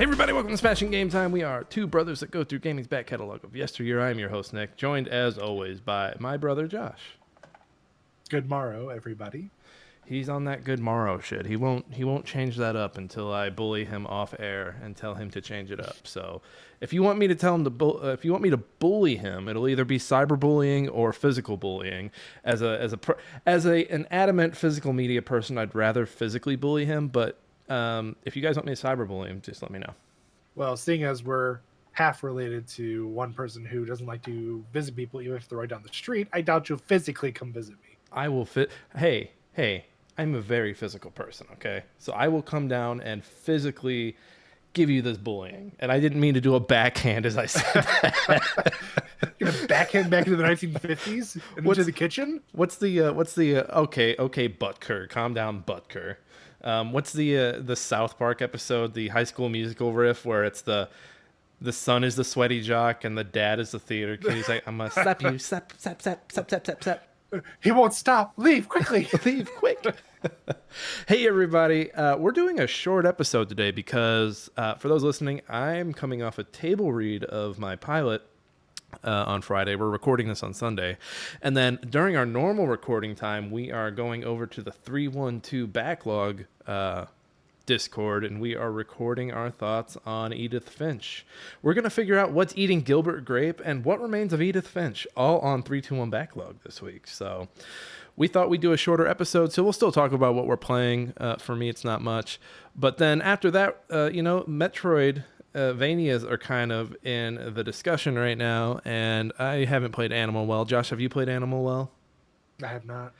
Hey everybody, welcome to Smashing Game Time. We are two brothers that go through gaming's back catalog of yesteryear. I am your host, Nick, joined as always by my brother, Josh. Good morrow, everybody. He's on that good morrow shit. He won't change that up until I bully him off air and tell him to change it up. So, if you want me to tell him to if you want me to bully him, it'll either be cyberbullying or physical bullying. As an adamant physical media person, I'd rather physically bully him, but if you guys want me to cyberbully him, just let me know. Well, seeing as we're half related to one person who doesn't like to visit people even if they're right down the street, I doubt you'll physically come visit me. I will fit. Hey, I'm a very physical person, okay? So I will come down and physically give you this bullying. And I didn't mean to do a backhand as I said that. You're gonna backhand back into the 1950s and into the kitchen? What's the okay, Butker, calm down, Butker. What's the South Park episode, the High School Musical riff where it's the son is the sweaty jock and the dad is the theater kid. He's like, I'm gonna slap you, slap. He won't stop. Leave quickly. Leave quick. Hey everybody, we're doing a short episode today because for those listening, I'm coming off a table read of my pilot on Friday. We're recording this on Sunday, and then during our normal recording time, we are going over to the 312 backlog Discord, and we are recording our thoughts on Edith Finch. We're going to figure out what's eating Gilbert Grape and what remains of Edith Finch, all on 321 backlog this week. So we thought we'd do a shorter episode, so we'll still talk about what we're playing. For me, it's not much. But then after that, Metroid Vanias are kind of in the discussion right now, and I haven't played Animal Well. Josh, have you played Animal Well? I have not.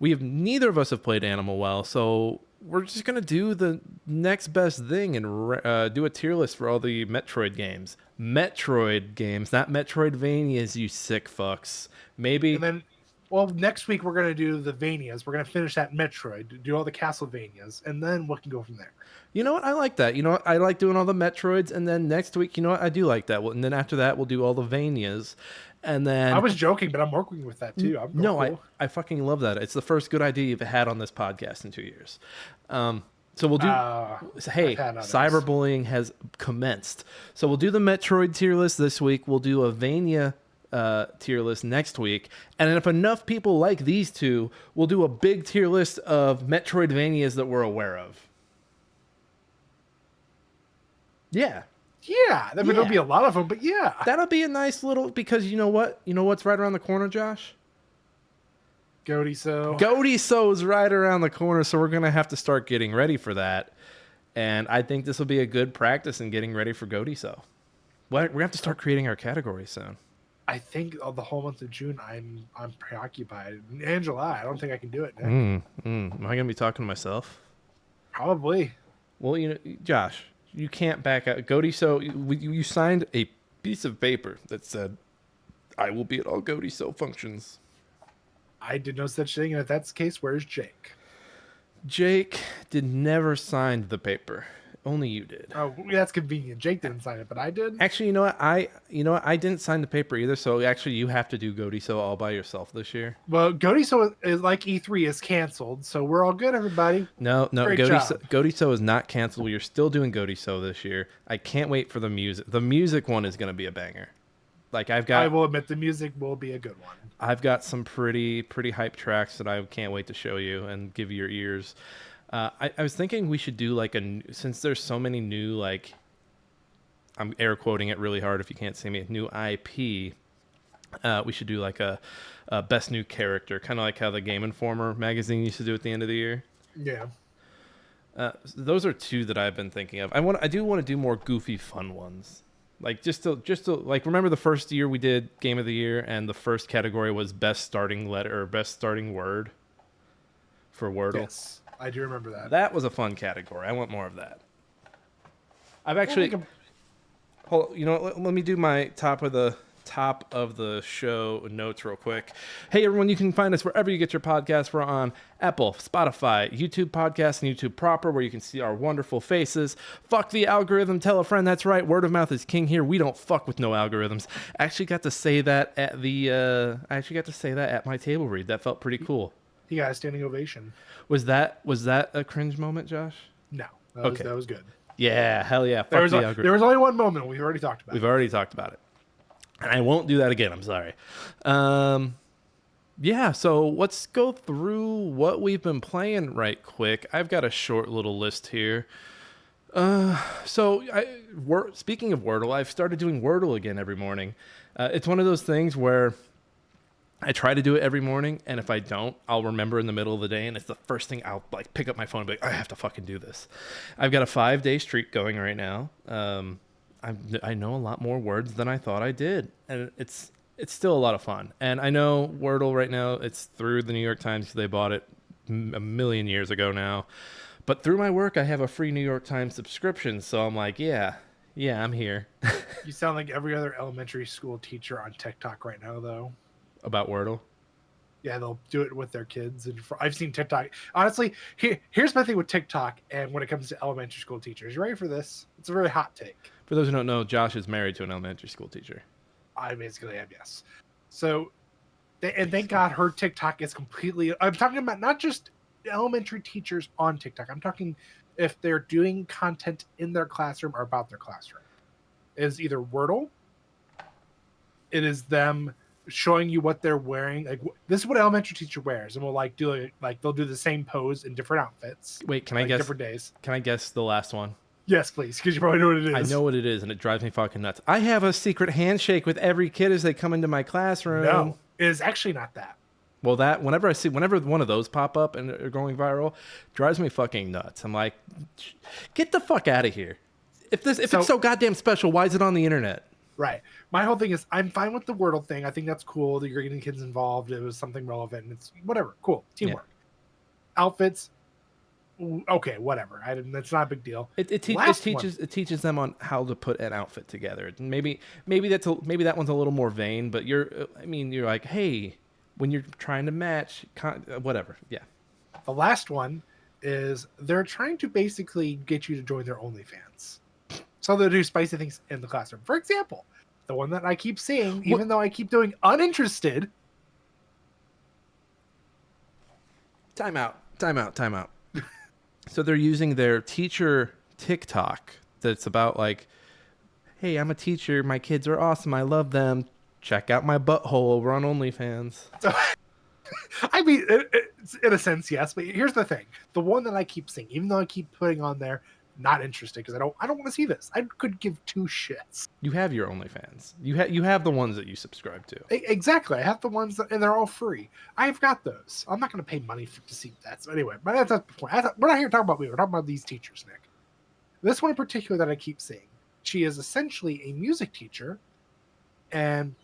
Neither of us have played Animal Well, so we're just going to do the next best thing and do a tier list for all the Metroid games. Metroid games, not Metroidvanias, you sick fucks. Maybe. And then, next week we're going to do the Vanias. We're going to finish that Metroid, do all the Castlevanias, and then we can go from there. You know what? I like that. You know what? I like doing all the Metroids, and then next week, you know what? I do like that. And then after that, we'll do all the Vanias. And then I was joking, but I'm working with that too. I fucking love that. It's the first good idea you've had on this podcast in 2 years. So we'll do. Hey, cyberbullying has commenced. So we'll do the Metroid tier list this week. We'll do a Vania tier list next week. And if enough people like these two, we'll do a big tier list of Metroidvanias that we're aware of. Yeah. Yeah, I mean, there'll be a lot of them, but yeah. That'll be a nice little, because you know what? You know what's right around the corner, Josh? Godiso is right around the corner, so we're going to have to start getting ready for that. And I think this will be a good practice in getting ready for Godiso. We're going to have to start creating our categories soon. I think the whole month of June, I'm preoccupied. And July, I don't think I can do it, Nick. Am I going to be talking to myself? Probably. Well, Josh, you can't back out. Godiso, you signed a piece of paper that said, I will be at all Godiso functions. I did no such thing, and if that's the case, where's Jake? Jake never signed the paper. Only you did. Oh, that's convenient. Jake didn't sign it, but I did. Actually, you know what? I didn't sign the paper either. So actually, you have to do Godiso all by yourself this year. Well, Godiso is like E3 is canceled, so we're all good, everybody. No, Godiso is not canceled. We're still doing Godiso this year. I can't wait for the music. The music one is going to be a banger. I will admit the music will be a good one. I've got some pretty hype tracks that I can't wait to show you and give you your ears. I was thinking we should do since there's so many new, I'm air quoting it really hard if you can't see me, new IP, we should do a best new character, kind of like how the Game Informer magazine used to do at the end of the year. Yeah. Those are two that I've been thinking of. I do want to do more goofy, fun ones. Just to remember the first year we did Game of the Year, and the first category was best starting letter or best starting word for Wordle. Yes. I do remember that. That was a fun category. I want more of that. I've actually... let me do my top of the show notes real quick. Hey, everyone, you can find us wherever you get your podcasts. We're on Apple, Spotify, YouTube Podcasts, and YouTube proper, where you can see our wonderful faces. Fuck the algorithm. Tell a friend. That's right. Word of mouth is king here. We don't fuck with no algorithms. I actually got to say that at my table read. That felt pretty cool. He got a standing ovation. Was that a cringe moment, Josh? No. That was good. Yeah, hell yeah. There Fuck was the algorithm. there was only one moment we've already talked about. We've already talked about it. And I won't do that again. I'm sorry. Yeah, so let's go through what we've been playing right quick. I've got a short little list here. Speaking of Wordle, I've started doing Wordle again every morning. It's one of those things where I try to do it every morning, and if I don't, I'll remember in the middle of the day, and it's the first thing I'll like pick up my phone and be like, I have to fucking do this. I've got a 5-day streak going right now. I know a lot more words than I thought I did, and it's still a lot of fun. And I know Wordle right now, it's through the New York Times because they bought it a million years ago now. But through my work, I have a free New York Times subscription, so I'm like, yeah, I'm here. You sound like every other elementary school teacher on TikTok right now, though. About Wordle. Yeah, they'll do it with their kids. And I've seen TikTok. Honestly, here's my thing with TikTok and when it comes to elementary school teachers. You ready for this? It's a very hot take. For those who don't know, Josh is married to an elementary school teacher. I basically am, yes. So, and thank God her TikTok is completely... I'm talking about not just elementary teachers on TikTok. I'm talking if they're doing content in their classroom or about their classroom. It is either Wordle. It is them showing you what they're wearing. Like, this is what an elementary teacher wears, and we'll they'll do the same pose in different outfits. Wait, can I guess different days? Can I guess the last one? Yes, please, because you probably know what it is. I know what it is, and it drives me fucking nuts. I have a secret handshake with every kid as they come into my classroom. No, it is actually not that. Well, whenever one of those pop up and are going viral, drives me fucking nuts. I'm like, get the fuck out of here. If it's so goddamn special, why is it on the internet? Right. My whole thing is I'm fine with the Wordle thing. I think that's cool that you're getting kids involved. It was something relevant. It's whatever. Cool. Teamwork. Yeah. Outfits. Okay, whatever. That's not a big deal. It teaches them on how to put an outfit together. Maybe that one's a little more vain, but you're like, hey, when you're trying to match, whatever. Yeah. The last one is they're trying to basically get you to join their OnlyFans. So they'll do spicy things in the classroom. For example, the one that I keep seeing, even though I keep doing uninterested. Time out. So they're using their teacher TikTok that's about like, hey, I'm a teacher. My kids are awesome. I love them. Check out my butthole over on OnlyFans. So, I mean, it's in a sense, yes. But here's the thing. The one that I keep seeing, even though I keep putting on there, not interested because I don't want to see this. I could give two shits. You have your OnlyFans. You have the ones that you subscribe to. Exactly. I have the ones and they're all free. I've got those. I'm not going to pay money to see that. So anyway, but that's not the point. We're not here to talk about me. We're talking about these teachers, Nick. This one in particular that I keep seeing. She is essentially a music teacher, and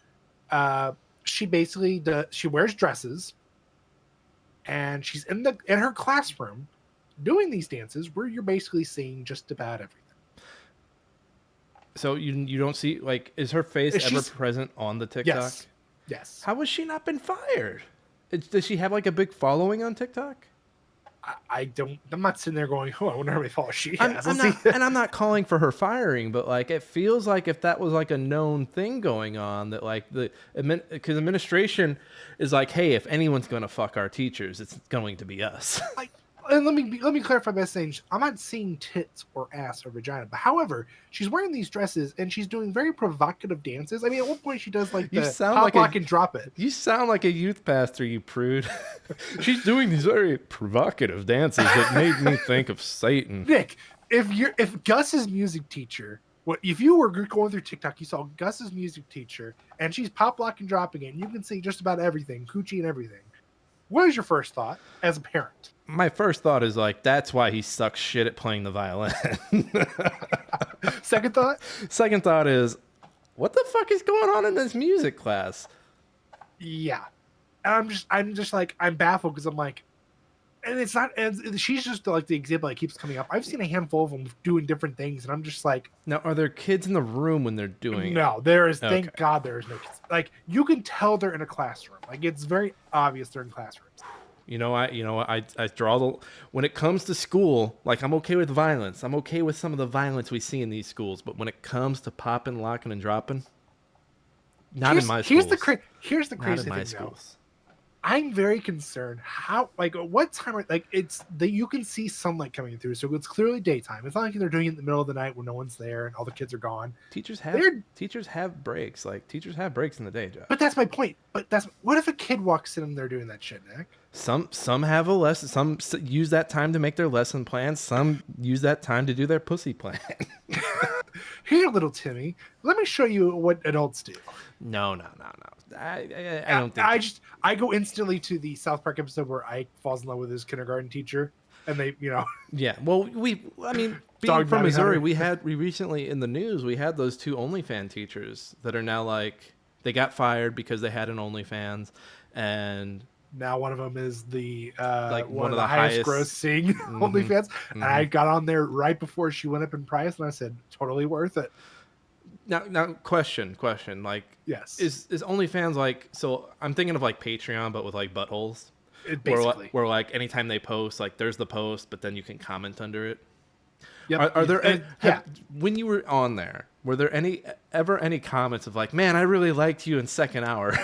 she basically she wears dresses, and she's in her classroom doing these dances where you're basically seeing just about everything. So you don't see, like, is her face ever present on the TikTok? Yes. How has she not been fired? Does she have like a big following on TikTok? I'm not sitting there going, oh, I wonder how many followers she has. I'm not calling for her firing, but like it feels like if that was like a known thing going on, that like because administration is like, hey, if anyone's going to fuck our teachers, it's going to be us. And let me clarify by saying I'm not seeing tits or ass or vagina, but however, she's wearing these dresses and she's doing very provocative dances. I mean, at one point she does like the pop lock and drop it. You sound like a youth pastor, you prude. She's doing these very provocative dances that made me think of Satan. Nick, if Gus's music teacher, if you were going through TikTok, you saw Gus's music teacher and she's pop lock and dropping it, and you can see just about everything, coochie and everything. What is your first thought as a parent? My first thought is like, that's why he sucks shit at playing the violin. Second thought? Second thought is, what the fuck is going on in this music class? Yeah. And I'm just like, I'm baffled because I'm like, and it's not, and she's just like the example that keeps coming up. I've seen a handful of them doing different things, and I'm just like, now, are there kids in the room when they're doing it? No, there is. Okay. Thank God there is no kids. Like, you can tell they're in a classroom. Like, it's very obvious they're in classrooms. I draw when it comes to school, like, I'm okay with violence. I'm okay with some of the violence we see in these schools, but when it comes to popping, locking, and dropping, not in my schools. Here's the crazy thing, schools. I'm very concerned how, like, at what time, like, it's that you can see sunlight coming through, so it's clearly daytime. It's not like they're doing it in the middle of the night when no one's there and all the kids are gone. Teachers have They're, teachers have breaks. Like teachers have breaks in the day, Josh. but that's my point. But that's what if a kid walks in and they're doing that shit, Nick? Some have a lesson. Some use that time to make their lesson plans. Some use that time to do their pussy plan. Here, little Timmy, let me show you what adults do. No. I don't think. I go instantly to the South Park episode where Ike falls in love with his kindergarten teacher, and they, Yeah. Well, I mean, being Dog from bounty Missouri, hunter. we recently in the news we had those two OnlyFans teachers that are now like they got fired because they had an OnlyFans, and now one of them is the like one of the highest grossing OnlyFans, and I got on there right before she went up in price, and I said, totally worth it. Now, question. Like, Yes, is OnlyFans like? So I'm thinking of like Patreon, but with like buttholes, basically. where like anytime they post, like there's the post, but then you can comment under it. Yep. Are there? Yeah. When you were on there, were there ever any comments of like, man, I really liked you in second hour?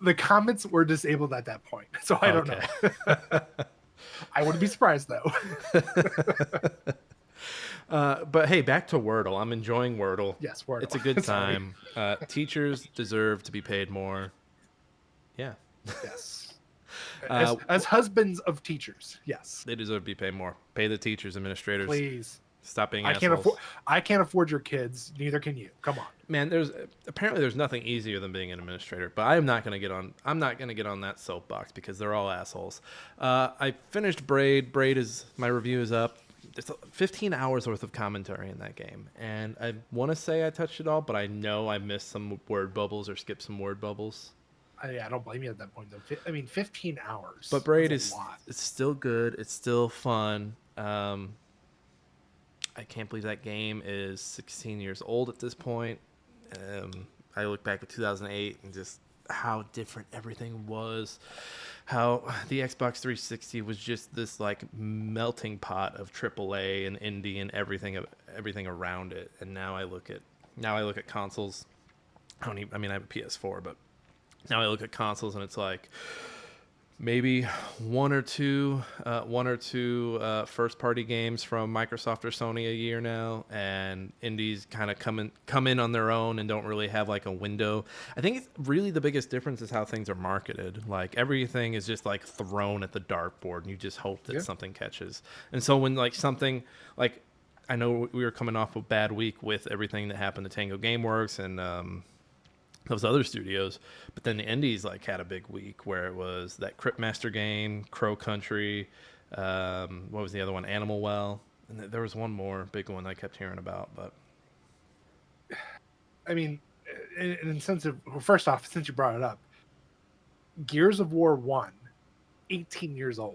The comments were disabled at that point, so I don't know. I wouldn't be surprised though. But hey, back to Wordle. I'm enjoying Wordle. Yes, Wordle. It's a good time. Teachers deserve to be paid more. Yeah. Yes. As husbands of teachers, yes. They deserve to be paid more. Pay the teachers, administrators. Please. Stop being I assholes. can't afford your kids. Neither can you. Come on. Man, there's nothing easier than being an administrator, but I'm not gonna get on that soapbox because they're all assholes. I finished Braid. My review is up. There's 15 hours worth of commentary in that game, and I want to say I touched it all, but I know I missed some word bubbles or skipped some word bubbles. I don't blame you at that point though. I mean, 15 hours. But Braid is is a lot. it's still good. It's still fun. I can't believe that game is 16 years old at this point. I look back at 2008 and just how different everything was. How the Xbox 360 was just this like melting pot of AAA and indie and everything around it. And now I look at consoles. I mean, I have a PS4, but now I look at consoles and it's like maybe one or two first party games from Microsoft or Sony a year now, and indies kind of come in on their own and don't really have like a window. I think it's really the biggest difference is how things are marketed. Like everything is just like thrown at the dartboard and you just hope that something catches. And so when like something like, I know we were coming off a bad week with everything that happened to Tango Gameworks and those other studios, but then the indies like had a big week where it was that Cryptmaster game, Crow Country, what was the other one, Animal Well, and there was one more big one I kept hearing about. But I mean, in sense of, well, first off, since you brought it up, Gears of War 1, 18 years old.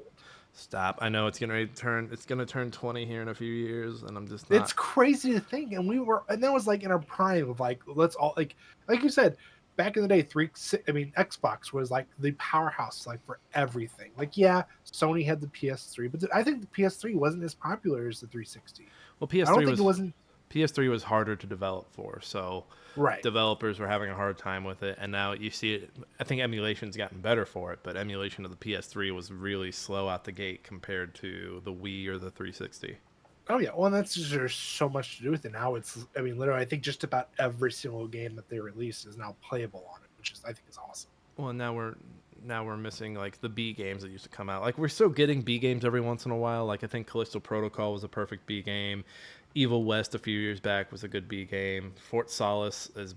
stop! I know it's gonna turn 20 here in a few years, and I'm just not. It's crazy to think, and that was like in our prime of like, let's all like you said, back in the day, Xbox was like the powerhouse like for everything. Like, yeah, Sony had the PS3, but I think the PS3 wasn't as popular as the 360. Well, I don't think it wasn't. PS3 was harder to develop for, so right. Developers were having a hard time with it, and now you see it. I think emulation's gotten better for it, but emulation of the PS3 was really slow out the gate compared to the Wii or the 360. Oh yeah, well, and that's just, there's so much to do with it now. It's, I mean, literally, I think just about every single game that they release is now playable on it, which is, I think, is awesome. Well, and now we're missing like the B games that used to come out. Like we're still getting B games every once in a while. Like I think Callisto Protocol was a perfect B game. Evil West a few years back was a good B game. Fort Solace, as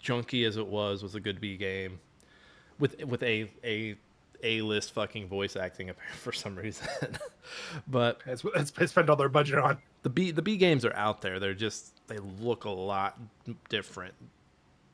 junky as it was a good B game, with a list fucking voice acting for some reason. But it's spent all their budget on. The B games are out there. They look a lot different.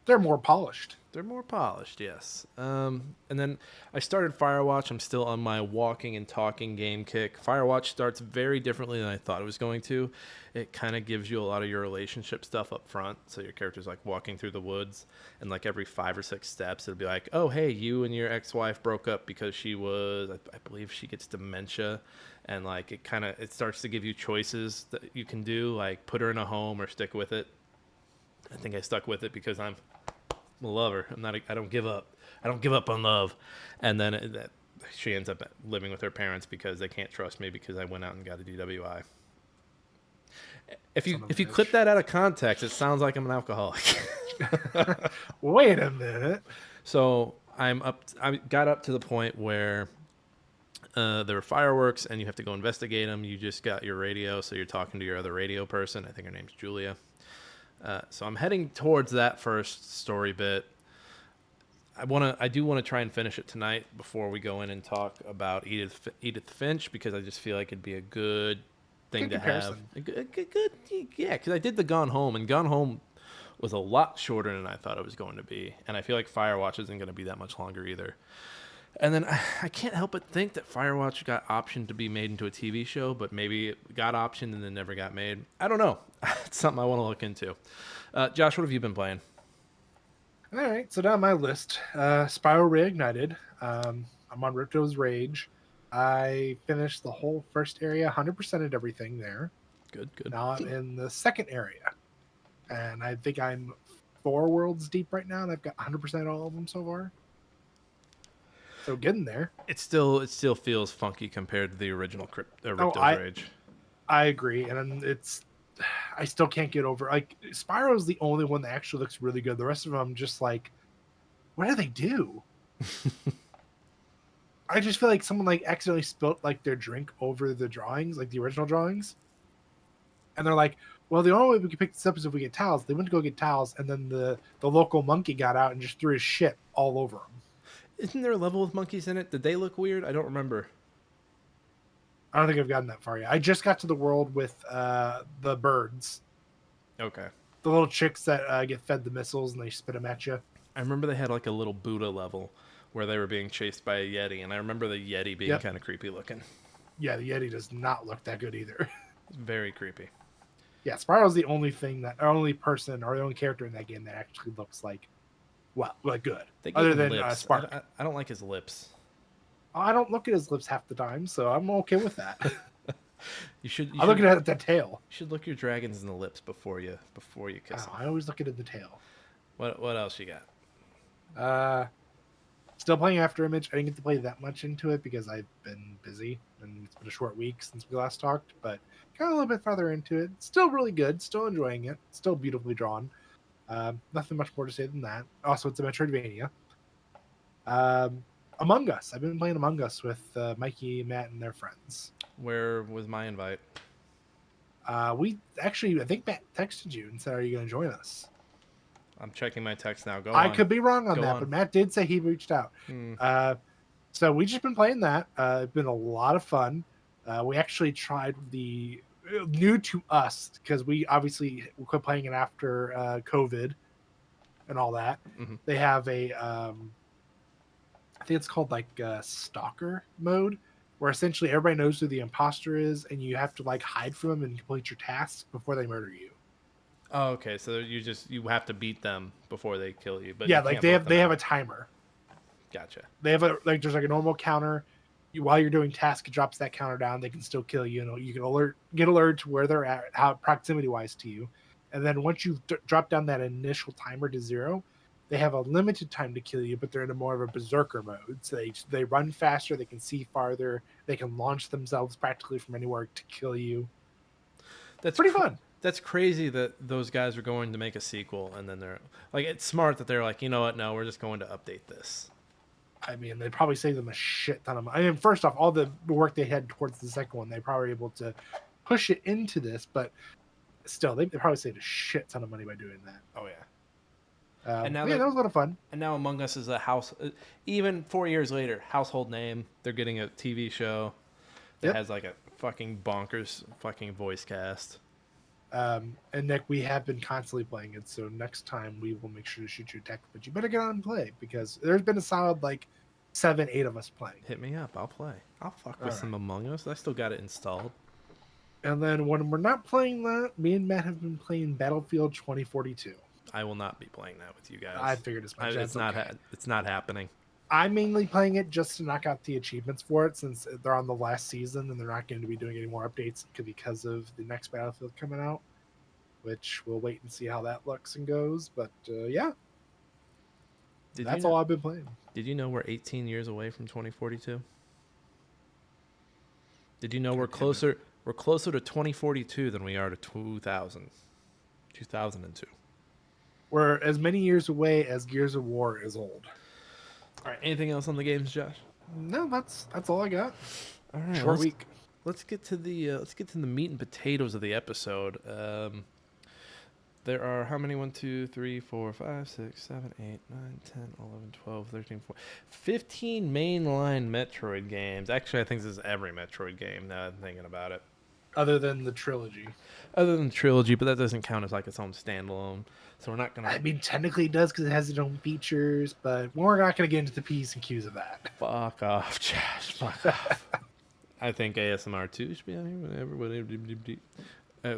They're more polished. They're more polished, yes. And then I started Firewatch. I'm still on my walking and talking game kick. Firewatch starts very differently than I thought it was going to. It kind of gives you a lot of your relationship stuff up front. So your character's like walking through the woods, and like every 5 or 6 steps, it'll be like, oh, hey, you and your ex-wife broke up because she was, I believe she gets dementia. And like it starts to give you choices that you can do, like put her in a home or stick with it. I think I stuck with it because I'm a lover. I don't give up. I don't give up on love. And then she ends up living with her parents because they can't trust me because I went out and got a DWI. Son of a If you clip bitch. that out of context, it sounds like I'm an alcoholic. Wait a minute. So I got up to the point where there were fireworks and you have to go investigate them. You just got your radio, so you're talking to your other radio person. I think her name's Julia. So I'm heading towards that first story bit. I do want to try and finish it tonight before we go in and talk about Edith Finch, because I just feel like it'd be a good thing Good to have. comparison. Yeah, because I did the Gone Home, and Gone Home was a lot shorter than I thought it was going to be, and I feel like Firewatch isn't going to be that much longer either. And then I can't help but think that Firewatch got optioned to be made into a TV show, but maybe it got optioned and then never got made. I don't know. It's something I want to look into. Josh, what have you been playing? All right, so down my list, Spyro Reignited. I'm on Ripto's Rage. I finished the whole first area, 100%ed everything there. Good, good. Now I'm in the second area, and I think I'm 4 worlds deep right now, and I've got 100% all of them so far. So getting there. It still feels funky compared to the original Oh, Ripto's Rage. I agree, and I still can't get over, like, Spyro's the only one that actually looks really good. The rest of them just like, what do they do? I just feel like someone like accidentally spilt like their drink over the drawings, like the original drawings, and they're like, "Well, the only way we can pick this up is if we get towels." They went to go get towels, and then the local monkey got out and just threw his shit all over them. Isn't there a level with monkeys in it? Did they look weird? I don't remember. I don't think I've gotten that far yet. I just got to the world with the birds, Okay. the little chicks that get fed the missiles and they spit them at you. I remember they had like a little Buddha level where they were being chased by a Yeti, and I remember the Yeti being Yep. kind of creepy looking. Yeah, the Yeti does not look that good either. It's very creepy. Yeah, Spyro's the only only person or the only character in that game that actually looks like, well, like good. They gave Other him than lips. Spark. I don't like his lips. I don't look at his lips half the time, so I'm okay with that. You I'm looking at the tail. should look your dragons in the lips before you kiss them. I always look at the tail. What else you got? Still playing After Image. I didn't get to play that much into it because I've been busy and it's been a short week since we last talked, but got a little bit farther into it. Still really good. Still enjoying it. Still beautifully drawn. Nothing much more to say than that. Also, it's a Metroidvania. Among Us. I've been playing Among Us with Mikey, Matt, and their friends. Where was my invite? We actually, I think Matt texted you and said, "Are you going to join us?" I'm checking my text now. Go I on. could be wrong on Go that, on. but Matt did say he reached out. So we just been playing that. It's been a lot of fun. We actually tried the new to us because we obviously quit playing it after COVID and all that. Mhm. They have a, I think it's called like stalker mode, where essentially everybody knows who the imposter is, and you have to like hide from them and complete your tasks before they murder you. Oh, okay. So you have to beat them before they kill you. But Yeah, you like can't they vote have them a out. timer. Gotcha. They have there's like a normal counter. While you're doing tasks, it drops that counter down. They can still kill you. You know, you can get alert to where they're at, how proximity wise to you, and then once you drop down that initial timer to 0, they have a limited time to kill you, but they're in a more of a berserker mode. So they run faster, they can see farther, they can launch themselves practically from anywhere to kill you. That's Pretty fun. That's crazy that those guys are going to make a sequel, and then they're like, it's smart that they're like, you know what? No, we're just going to update this. I mean, they probably saved them a shit ton of money. I mean, first off, all the work they had towards the second one, they probably were able to push it into this, but still, they probably saved a shit ton of money by doing that. Oh yeah. And now Yeah, that was a lot of fun. And now Among Us is a house. Even 4 years later, household name. They're getting a TV show that has like a fucking bonkers fucking voice cast. And Nick, we have been constantly playing it, so next time we will make sure to shoot you a text, but you better get on and play because there's been a solid like 7, 8 of us playing. Hit me up. I'll play. I'll fuck with some Among Us. I still got it installed. And then when we're not playing that, me and Matt have been playing Battlefield 2042. I will not be playing that with you guys. I figured as much. It's not. It's not happening. I'm mainly playing it just to knock out the achievements for it, since they're on the last season and they're not going to be doing any more updates because of the next Battlefield coming out. Which we'll wait and see how that looks and goes. But yeah, Did you That's know? all I've been playing. Did you know we're 18 years away from 2042? Did you know we're God damn it. closer? We're closer to 2042 than we are to 2002. We're as many years away as Gears of War is old. All right. Anything else on the games, Josh? No, that's all I got. All right. Short week. Let's get to the meat and potatoes of the episode. There are how many? 1, 2, 3, 4, 5, 6, 7, 8, 9, 10, 11, 12, 13, 14, 15 mainline Metroid games. Actually, I think this is every Metroid game now that I'm thinking about it. Other than the trilogy. Other than the trilogy, but that doesn't count as like its own standalone. So we're not going I to mean, technically it does because it has its own features, but we're not going to get into the P's and Q's of that. fuck off, Josh. Fuck off. I think ASMR 2 should be on here.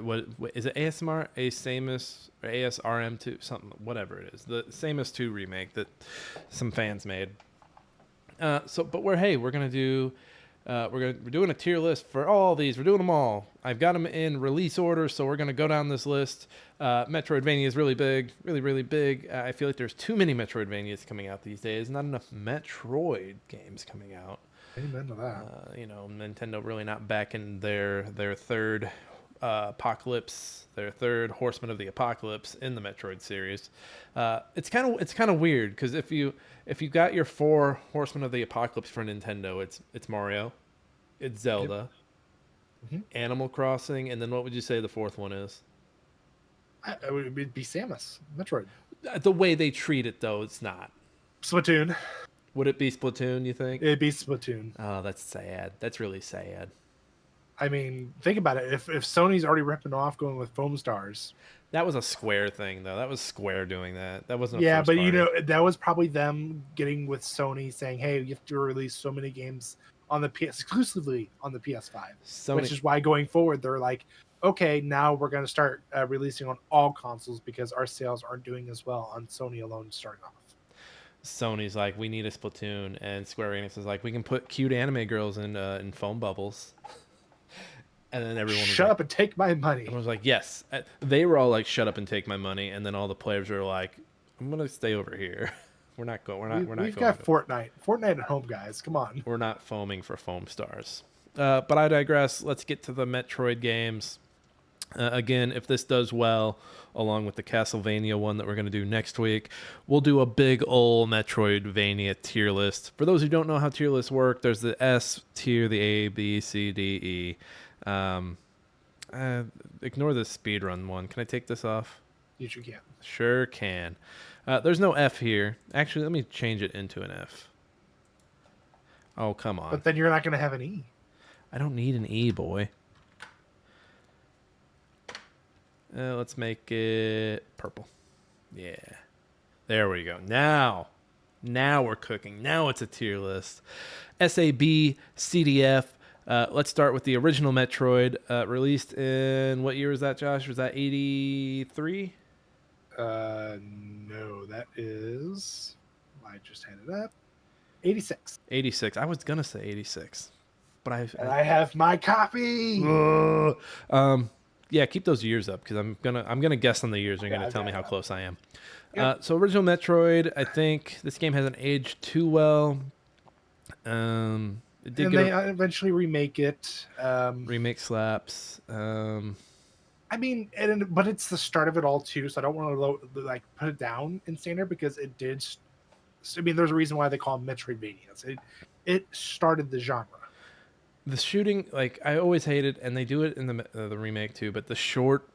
What is it? ASMR, Samus, or ASRM 2, something, whatever it is. The Samus 2 remake that some fans made. But we're gonna do, we're doing a tier list for all these. We're doing them all. I've got them in release order, so we're gonna go down this list. Metroidvania is really big, really big. I feel like there's too many Metroidvanias coming out these days. Not enough Metroid games coming out. Amen to that. Nintendo really not backing their third apocalypse, their third Horseman of the Apocalypse in the Metroid series. It's kind of weird because if you got your 4 Horsemen of the Apocalypse for Nintendo, it's Mario, it's Zelda, Animal Crossing, and then what would you say the 4th one is? It would be Samus, Metroid. The way they treat it though, it's not. Splatoon. Would it be Splatoon, you think? It'd be Splatoon. Oh, that's sad. That's really sad. I mean, think about it. If Sony's already ripping off going with Foam Stars. That was a Square thing, though. That was Square doing that. That wasn't a Yeah, first but party. that was probably them getting with Sony saying, hey, you have to release so many games on the exclusively on the PS5. Which is why going forward, they're like, okay, now we're going to start releasing on all consoles because our sales aren't doing as well on Sony alone starting off. Sony's like, we need a Splatoon, and Square Enix is like, we can put cute anime girls in foam bubbles. And then everyone was shut like, up and take my money. Everyone was like, yes. They were all like, shut up and take my money. And then all the players were like, I'm gonna stay over here. We're not going. We've got Fortnite. Fortnite at home, guys. Come on. We're not foaming for Foam Stars. But I digress. Let's get to the Metroid games. Again, if this does well, along with the Castlevania one that we're going to do next week, we'll do a big ol' Metroidvania tier list. For those who don't know how tier lists work, there's the S tier, the A, B, C, D, E. Ignore the speedrun one. Can I take this off? You sure can. Sure can. There's no F here. Actually, let me change it into an F. Oh, come on. But then you're not going to have an E. I don't need an E, boy. Let's make it purple. Yeah. There we go. Now we're cooking. Now it's a tier list. SAB, CDF. Let's start with the original Metroid, released in, what year was that, Josh? Was that 83? No, that is, I just had it up. 86. 86. I was gonna say 86, but I have my copy. Yeah, keep those years up because I'm gonna guess on the years. And you're gonna tell me how close I am. Yep. So original Metroid, I think this game hasn't aged too well. It did they eventually remake it. Remake slaps. I mean, but it's the start of it all too, so I don't want to put it down in standard because it did. I mean, there's a reason why they call them Metroidvanias. It started the genre. The shooting, like I always hated, and they do it in the remake too. But the short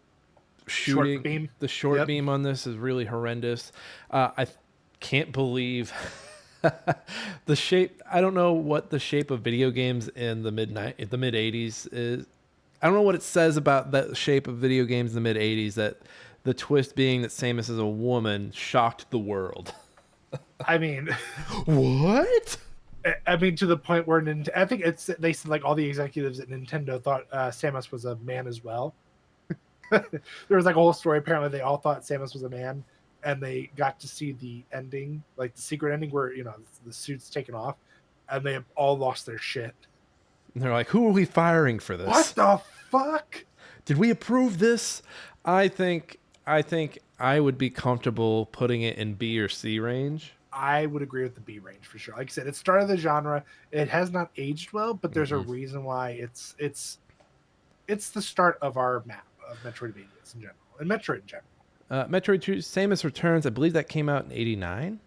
shooting, the short beam on this is really horrendous. I can't believe the shape. I don't know what the shape of video games in the mid 80s is. I don't know what it says about that shape of video games in the mid 80s. That the twist being that Samus is a woman shocked the world. I mean, what? I mean, to the point where I think they said like all the executives at Nintendo thought Samus was a man as well. There was like a whole story. Apparently, they all thought Samus was a man, and they got to see the ending, like the secret ending, where the suit's taken off, and they all lost their shit. And they're like, "Who are we firing for this? What the fuck? Did we approve this?" I think I would be comfortable putting it in B or C range. I would agree with the B range for sure. Like I said, it started the genre. It has not aged well, but there's a Hmm. reason why it's the start of our map of Metroidvanias in general and Metroid in general. Metroid 2, Samus Returns. I believe that came out in '89.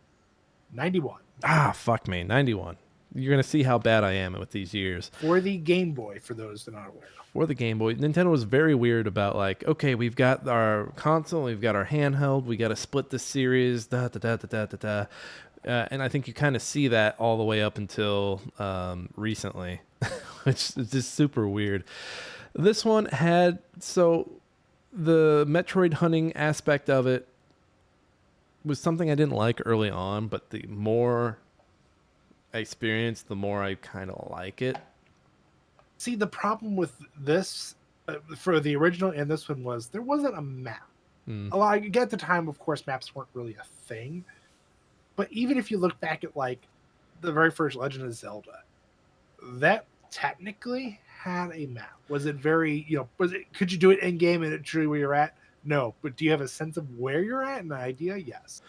91 Ah, fuck me, '91. You're gonna see how bad I am with these years. for the Game Boy. For those that are not aware, For the Game Boy, Nintendo was very weird about like, okay, we've got our console, we've got our handheld, we got to split the series, da da da da da da da. And I think you kind of see that all the way up until recently, which is just super weird. This one had the Metroid hunting aspect of it was something I didn't like early on, but the more I experienced, the more I kind of like it. see the problem with this for the original and this one was there wasn't a map. Mm. A lot at the time, of course, maps weren't really a thing. But even if you look back at like the very first Legend of Zelda, that technically had a map. Was it very, was it, could you do it in game and it truly where you're at? No. But do you have a sense of where you're at and an idea? Yes.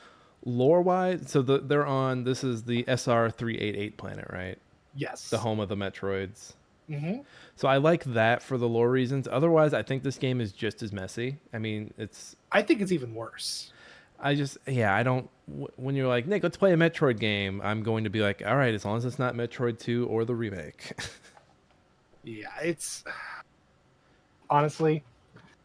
Lore wise, so they're on. This is the SR388 planet, right? The Yes. home of the Metroids. Hmm. So I like that for the lore reasons. Otherwise, I think this game is just as messy. I mean, it's. I think it's even worse. I just, yeah, I don't. When you're like, Nick, let's play a Metroid game, I'm going to be like, all right, as long as it's not Metroid 2 or the remake. Yeah, it's honestly,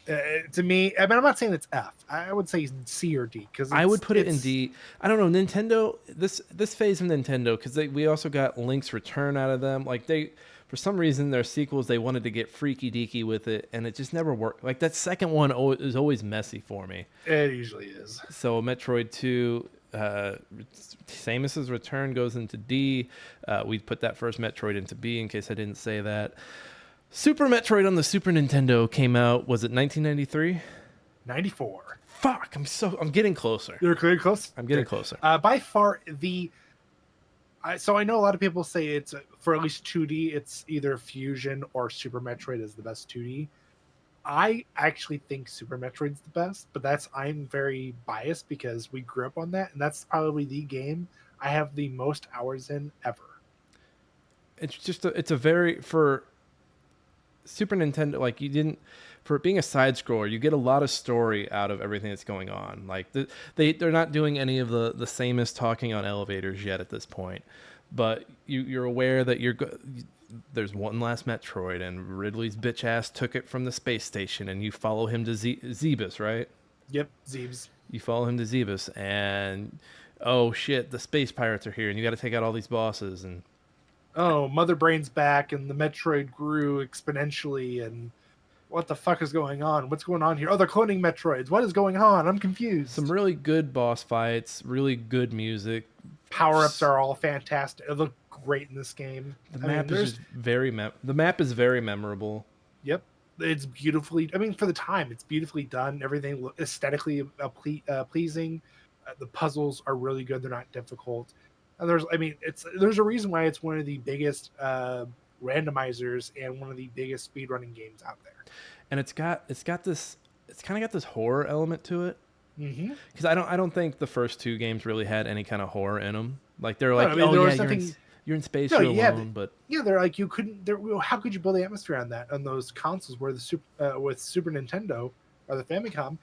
to me, I mean, I'm not saying it's F. I would say C or D because I would put it in D. I don't know, Nintendo. This phase of Nintendo, because we also got Link's Return out of them. Like for some reason, their sequels they wanted to get freaky deaky with it, and it just never worked. Like that second one is always messy for me. It usually is. So Metroid 2, Samus's Return goes into D. We put that first Metroid into B in case I didn't say that. Super Metroid on the Super Nintendo came out. Was it 1993? 94. Fuck! I'm getting closer. You're pretty close. I'm getting closer. By far so I know a lot of people say it's for at least 2D. It's either Fusion or Super Metroid is the best 2D. I actually think Super Metroid's the best, but I'm very biased because we grew up on that, and that's probably the game I have the most hours in ever. It's a very for Super Nintendo, like you didn't for it being a side scroller, you get a lot of story out of everything that's going on. Like they're not doing any of the Samus talking on elevators yet at this point, but you're aware that there's one last Metroid and Ridley's bitch ass took it from the space station, and you follow him to Zebus, right? Yep, Zeebs. You follow him to Zebus, and oh shit, the space pirates are here, and you got to take out all these bosses and. Oh, Mother Brain's back, and the Metroid grew exponentially, and what the fuck is going on? What's going on here? Oh, they're cloning Metroids. What is going on? I'm confused. Some really good boss fights, really good music. Power-ups are all fantastic. It look great in this game. The map is just the map is very memorable. Yep, it's beautifully. I mean, for the time, it's beautifully done. Everything aesthetically pleasing. The puzzles are really good. They're not difficult. And there's a reason why it's one of the biggest randomizers and one of the biggest speedrunning games out there. And it's kind of got this horror element to it. Mm-hmm. Because I don't think the first two games really had any kind of horror in them. Like they're like, you're in space, you're alone, but yeah, they're like you couldn't. How could you build the atmosphere on that on those consoles where with Super Nintendo or the Famicom?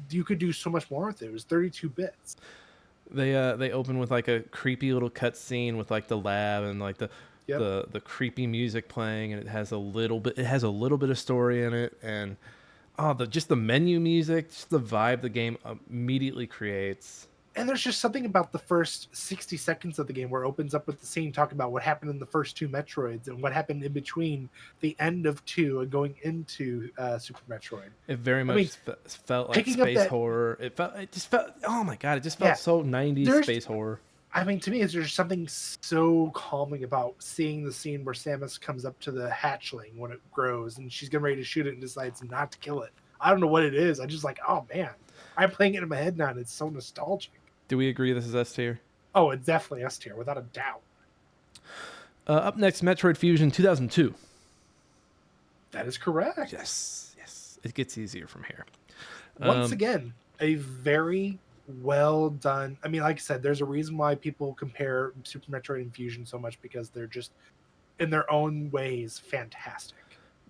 You could do so much more with it. It was 32 bits. They open with like a creepy little cutscene with like the lab and like the creepy music playing, and it has a little bit of story in it, and just the menu music, just the vibe the game immediately creates. And there's just something about the first 60 seconds of the game where it opens up with the scene talking about what happened in the first two Metroids and what happened in between the end of 2 and going into Super Metroid. It very much felt like space horror. It just felt, oh my God, it just felt so 90s space horror. I mean, to me, there's something so calming about seeing the scene where Samus comes up to the hatchling when it grows and she's getting ready to shoot it and decides not to kill it. I don't know what it is. I just like, oh man, I'm playing it in my head now and it's so nostalgic. Do we agree this is S tier? Oh, it's definitely S tier, without a doubt. Up next, Metroid Fusion 2002. That is correct. Yes. It gets easier from here. Once again, a very well done. I mean, like I said, there's a reason why people compare Super Metroid and Fusion so much, because they're just in their own ways fantastic.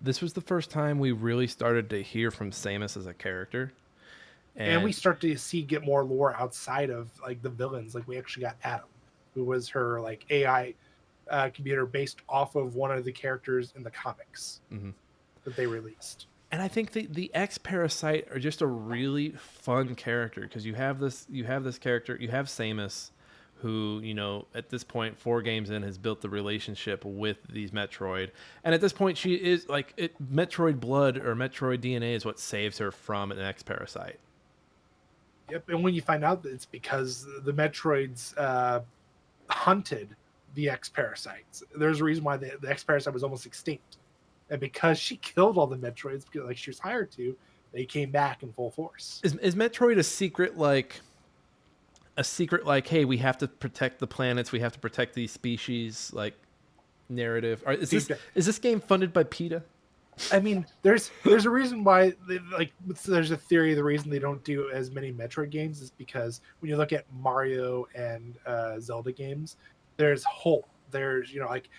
This was the first time we really started to hear from Samus as a character. And we And start to see get more lore outside of like the villains. Like we actually got Adam, who was her like AI computer based off of one of the characters in the comics mhm. that they released. And I think the X Parasite are just a really fun character because you have this character, you have Samus, who, you know, at this point 4 games in has built the relationship with these Metroid, and at this point she is like Metroid blood or Metroid DNA is what saves her from an X Parasite. Yep, and when you find out that it's because the Metroids hunted the X parasites, there's a reason why the X parasite was almost extinct, and because she killed all the Metroids, because like she was hired to, they came back in full force. Is Metroid a secret like, hey, we have to protect the planets, we have to protect these species, like narrative? Or is this game funded by PETA? I mean, there's a reason why like there's a theory the reason they don't do as many Metroid games is because when you look at Mario and Zelda games, there's hope. There's like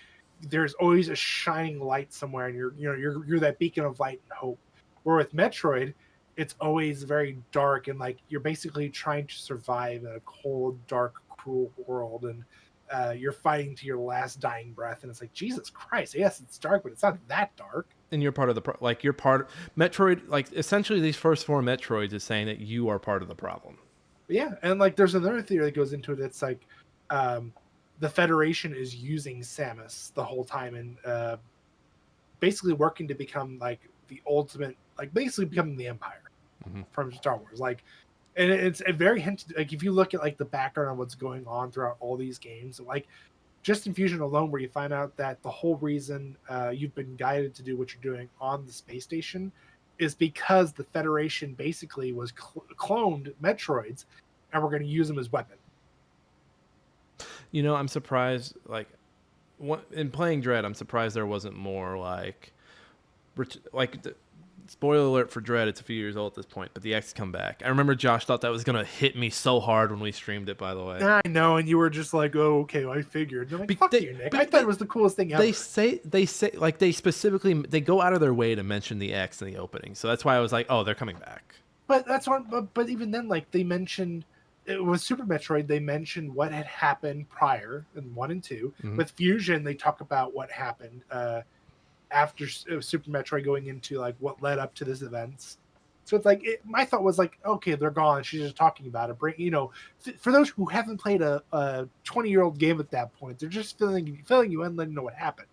there's always a shining light somewhere, and you're that beacon of light and hope. Where with Metroid, it's always very dark, and like you're basically trying to survive in a cold, dark, cruel world, and you're fighting to your last dying breath, and it's like Jesus Christ. Yes, it's dark, but it's not that dark. And you're part of like you're part of Metroid. Like essentially, these first 4 Metroids is saying that you are part of the problem. Yeah, and like there's another theory that goes into it. It's like um, the Federation is using Samus the whole time, and basically working to become like the ultimate, like basically becoming the Empire from Star Wars. Like, and it's a very hint. Like if you look at like the background on what's going on throughout all these games, like just in Fusion alone, where you find out that the whole reason you've been guided to do what you're doing on the space station is because the Federation basically was cloned Metroids, and we're going to use them as weapons. You know, I'm surprised. Like, in playing Dread, I'm surprised there wasn't more like. Spoiler alert for Dread, it's a few years old at this point, but the X come back. I remember Josh thought that was gonna hit me so hard when we streamed it. By the way, I know, and you were just like, "Oh, okay, I figured." You're like, "Fuck you, Nick." I thought it was the coolest thing ever. They say like they specifically they go out of their way to mention the X in the opening, so that's why I was like, "Oh, they're coming back." But that's what. But even then, like they mentioned, it was Super Metroid. They mentioned what had happened prior in 1 and 2. Mm-hmm. With Fusion, they talk about what happened after Super Metroid, going into like what led up to this events. So it's like my thought was like, okay, they're gone. She's just talking about it. Bring for those who haven't played a 20-year-old game at that point, they're just filling you in, letting you know what happened.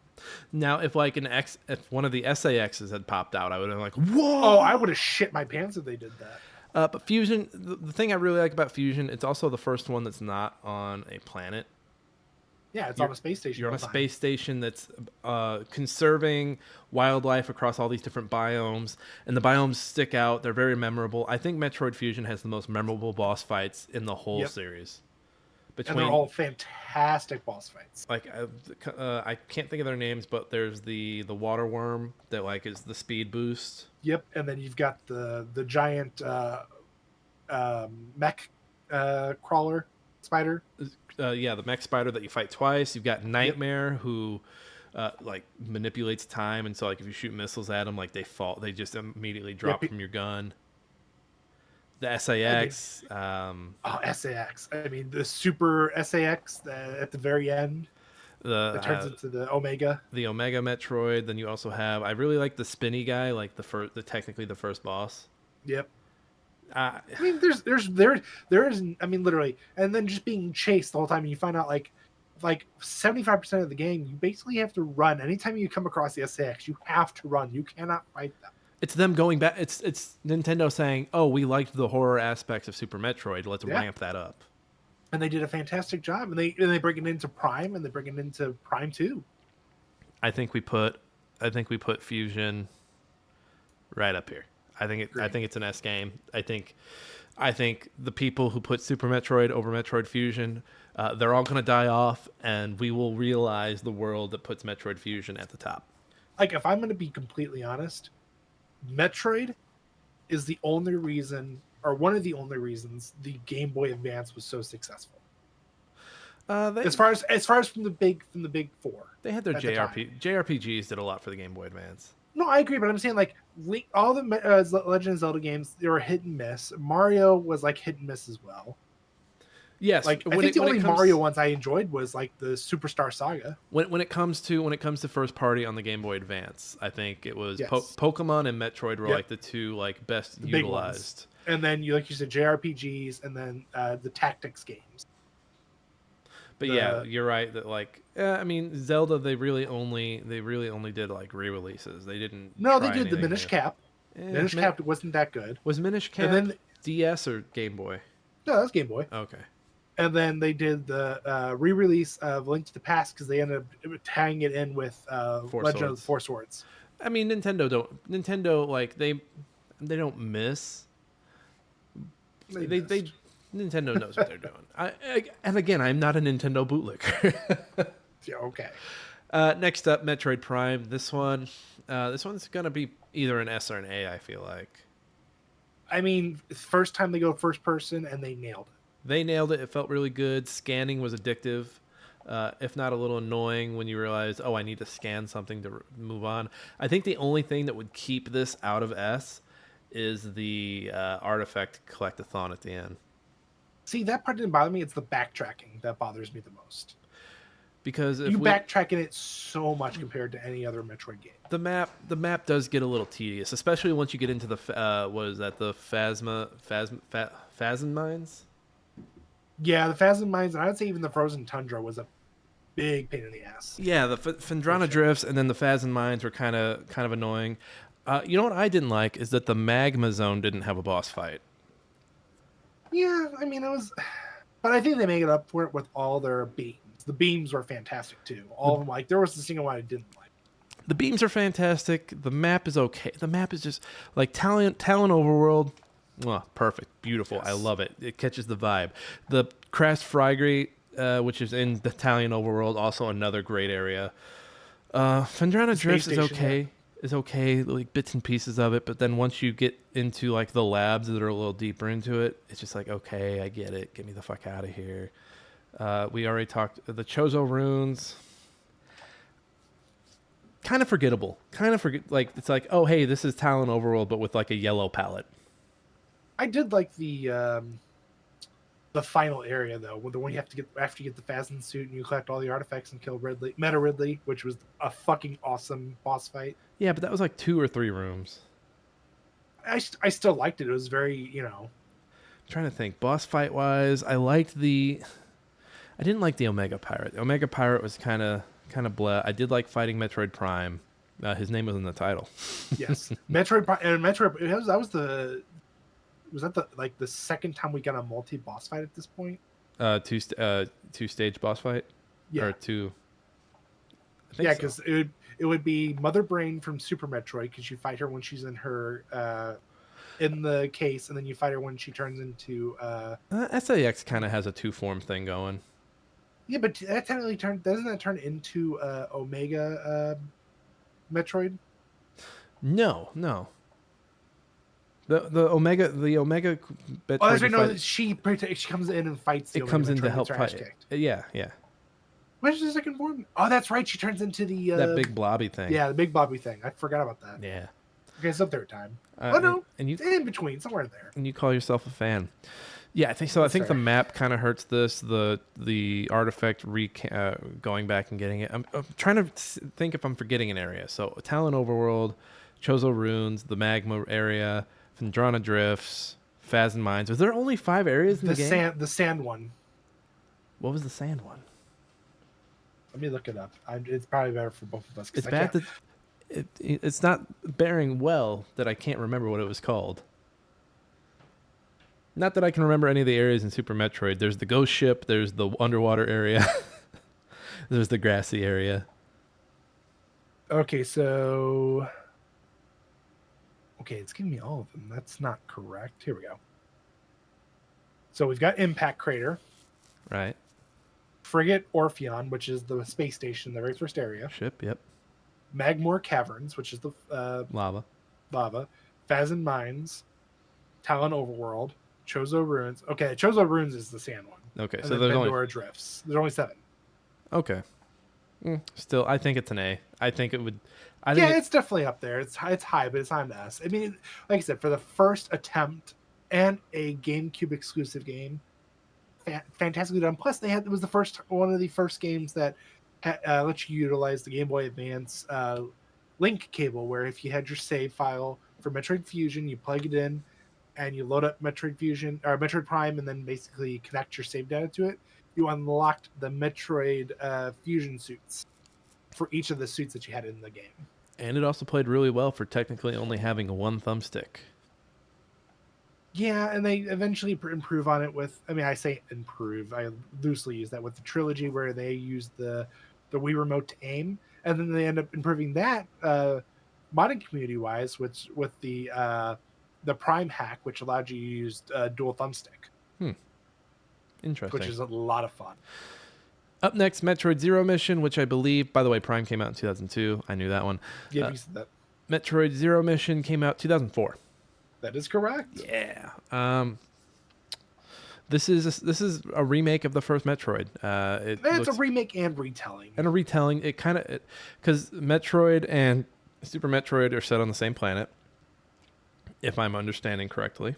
Now, if like if one of the SAXs had popped out, I would have been like, "Whoa!" Oh, I would have shit my pants if they did that. But Fusion, the thing I really like about Fusion, it's also the first one that's not on a planet. Yeah, it's on a space station. You're on a space station that's conserving wildlife across all these different biomes, and the biomes stick out. They're very memorable. I think Metroid Fusion has the most memorable boss fights in the whole series. And they're all fantastic boss fights. Like I can't think of their names, but there's the water worm that like is the speed boost. Yep, and then you've got the giant mech crawler spider. Yeah, the mech spider that you fight twice. You've got Nightmare who like manipulates time, and so like if you shoot missiles at them, like they just immediately drop from your gun. The SAX. SAX. I mean, the super SAX at the very end. It turns into the Omega. The Omega Metroid. Then you also have. I really like the spinny guy, like technically the first boss. Yep. I mean, there is. I mean, literally, and then just being chased the whole time, and you find out like 75% of the game, you basically have to run. Anytime you come across the SAX, you have to run. You cannot fight them. It's them going back. It's Nintendo saying, "Oh, we liked the horror aspects of Super Metroid. Let's ramp that up." And they did a fantastic job. And they bring it into Prime, and they bring it into Prime 2. I think we put Fusion right up here. I think it's an S game. I think the people who put Super Metroid over Metroid Fusion, they're all going to die off, and we will realize the world that puts Metroid Fusion at the top. Like, if I'm going to be completely honest, Metroid is the only reason are one of the only reasons the Game Boy Advance was so successful. They As far as from the big four, they had their at the time. JRPGs did a lot for the Game Boy Advance. No, I agree, but I'm saying like all the Legend of Zelda games, they were hit and miss. Mario was like hit and miss as well. Yes, Like I think the only Mario ones I enjoyed was like the Superstar Saga. When it comes to first party on the Game Boy Advance, I think it was Yes. Pokemon and Metroid were Yep. like the two like best The big utilized. And then you like you said JRPGs, and then the tactics games. But yeah, you're right that like I mean Zelda they really only did like re-releases. They didn't. No, they try did the anything Minish new. Cap. Minish Cap wasn't that good. Was Minish Cap And then DS or Game Boy? no, that was Game Boy. Okay. And then they did the re-release of Link to the Past because they ended up tying it in with Legend of the Four Swords. I mean, Nintendo like they don't miss. They Nintendo knows what they're doing. And again, I'm not a Nintendo bootlicker. Yeah, okay. Next up, Metroid Prime. This one's gonna be either an S or an A. I feel like. I mean, first time they go first person and they nailed it. They nailed it. It felt really good. Scanning was addictive, if not a little annoying when you realize, oh, I need to scan something to move on. I think the only thing that would keep this out of S is the artifact collectathon at the end. See, that part didn't bother me. It's the backtracking that bothers me the most. Because if you backtrack in it so much compared to any other Metroid game. The map does get a little tedious, especially once you get into the the Phazon mines. Yeah, the Phazon mines, and I'd say even the Frozen Tundra was a big pain in the ass. Yeah, the Phendrana drifts and then the Phazon mines were kind of annoying. You know what I didn't like is that the magma zone didn't have a boss fight. Yeah, I mean it was, but I think they make it up for it with all their beams. The beams were fantastic too. All of them, like there was a single one I didn't like. The beams are fantastic. The map is okay. The map is just like Talon Overworld. Oh, perfect, beautiful. Yes. I love it. It catches the vibe. The Crash Frygrate, which is in the Italian Overworld, also another great area. Phendrana Drifts is okay. Yeah. Is okay, like bits and pieces of it, but then once you get into like the labs that are a little deeper into it, it's just like, okay, I get it. Get me the fuck out of here. We already talked the Chozo runes. Kind of forgettable. Like it's like, oh hey, this is Talon Overworld, but with like a yellow palette. I did like the final area though, the one you have to get after you get the Phazon suit and you collect all the artifacts and kill Meta Ridley, which was a fucking awesome boss fight. Yeah, but that was like 2 or 3 rooms. I still liked it. It was very, I'm trying to think. Boss fight wise, I didn't like the Omega Pirate. The Omega Pirate was kind of blah. I did like fighting Metroid Prime. His name was in the title. Yes, Metroid Prime and Metroid. Was that the second time we got a multi boss fight at this point? 2 stage boss fight. Yeah. Or 2. Yeah, because it would be Mother Brain from Super Metroid because you fight her when she's in her in the case, and then you fight her when she turns into. SAX kind of has a 2-form thing going. Yeah, but that technically doesn't that turn into Omega Metroid? No. The Omega Metroid. Oh, that's right. No, she comes in and fights. It comes in to help fight. Yeah. Where's the second form? Oh, that's right. She turns into that big blobby thing. Yeah, the big blobby thing. I forgot about that. Yeah. Okay, it's the third time. No, and you in between, somewhere there. And you call yourself a fan. Yeah, I think so. I think the map kind of hurts this. The artifact going back and getting it. I'm trying to think if I'm forgetting an area. So Talon Overworld, Chozo Runes, the Magma area, Phendrana Drifts, Phazon Mines. Was there only 5 areas in the game? The sand one. What was the sand one? Let me look it up. It's probably better for both of us. It's bad that it's not bearing well that I can't remember what it was called. Not that I can remember any of the areas in Super Metroid. There's the ghost ship. There's the underwater area. There's the grassy area. Okay, so... Okay, it's giving me all of them. That's not correct. Here we go. So we've got Impact Crater. Right. Frigate Orpheon, which is the space station, the very first area. Ship, yep. Magmoor Caverns, which is the... Lava. Phazon Mines. Talon Overworld, Chozo Ruins. Okay, Chozo Ruins is the sand one. Okay, And so then there's only Pandora Drifts. There's only 7. okay. Still, I think it's an A. I think it would. I think Yeah, it's definitely up there. It's high, but it's on S. I mean, like I said, for the first attempt and a GameCube exclusive game, fantastically done. Plus, it was the first one of the first games that let you utilize the Game Boy Advance link cable, where if you had your save file for Metroid Fusion, you plug it in and you load up Metroid Fusion or Metroid Prime, and then basically connect your save data to it. You unlocked the Metroid Fusion suits for each of the suits that you had in the game. and it also played really well for technically only having one thumbstick. Yeah, and they eventually improve on it with. I mean, I say improve. I loosely use that with the trilogy, where they use the Wii remote to aim, and then they end up improving that modding community wise, with the Prime hack, which allowed you to use dual thumbstick, which Interesting. is a lot of fun. Up next, Metroid Zero Mission, which I believe, by the way, Prime came out in 2002. I knew that one. Yeah, you said that. Metroid Zero Mission came out 2004. That is correct. Yeah. This is a remake of the first Metroid. It's a remake and retelling. And a retelling. It kind of because Metroid and Super Metroid are set on the same planet, if I'm understanding correctly.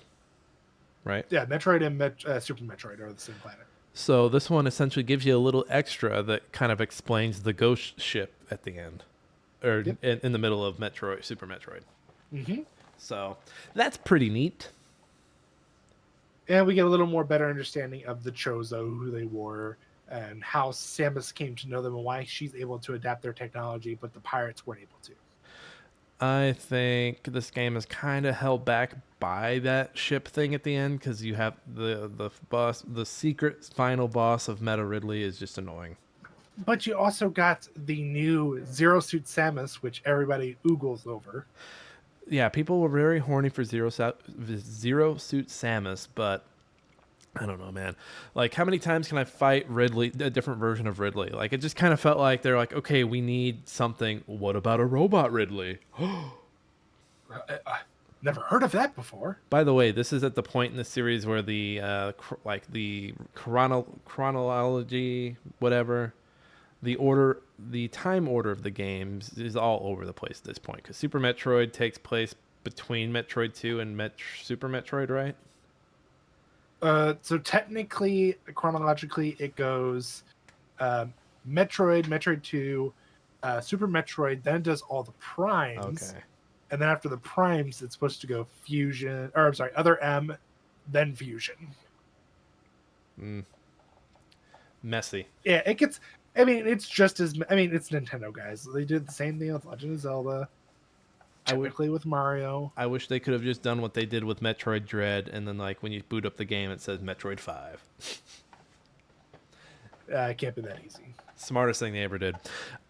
Right. Yeah, Metroid and Super Metroid are the same planet. So this one essentially gives you a little extra that kind of explains the ghost ship at the end, or in the middle of Metroid, Super Metroid. Mm-hmm. So that's pretty neat. And we get a little more better understanding of the Chozo, who they were, and how Samus came to know them, and why she's able to adapt their technology, but the pirates weren't able to. I think this game is kind of held back by that ship thing at the end because you have the boss, the secret final boss of Meta Ridley is just annoying. But you also got the new Zero Suit Samus, which everybody oogles over. Yeah, people were very horny for Zero Suit Samus, but I don't know, man. Like, how many times can I fight Ridley, a different version of Ridley? Like, it just kind of felt like they're like, okay, we need something. What about a robot Ridley? Never heard of that before. By the way, this is at the point in the series where the chronology, whatever, the time order of the games is all over the place at this point. Because Super Metroid takes place between Metroid 2 and Super Metroid, right? So technically, chronologically, it goes Metroid, Metroid 2, Super Metroid, then it does all the primes. Okay. And then after the primes, it's supposed to go Fusion, or I'm sorry, Other M, then Fusion. Messy. Yeah, it gets. I mean, it's just as. I mean, it's Nintendo, guys. They did the same thing with Legend of Zelda. Technically with Mario. I wish they could have just done what they did with Metroid Dread, and then like when you boot up the game, it says Metroid 5. It can't be that easy. Smartest thing they ever did.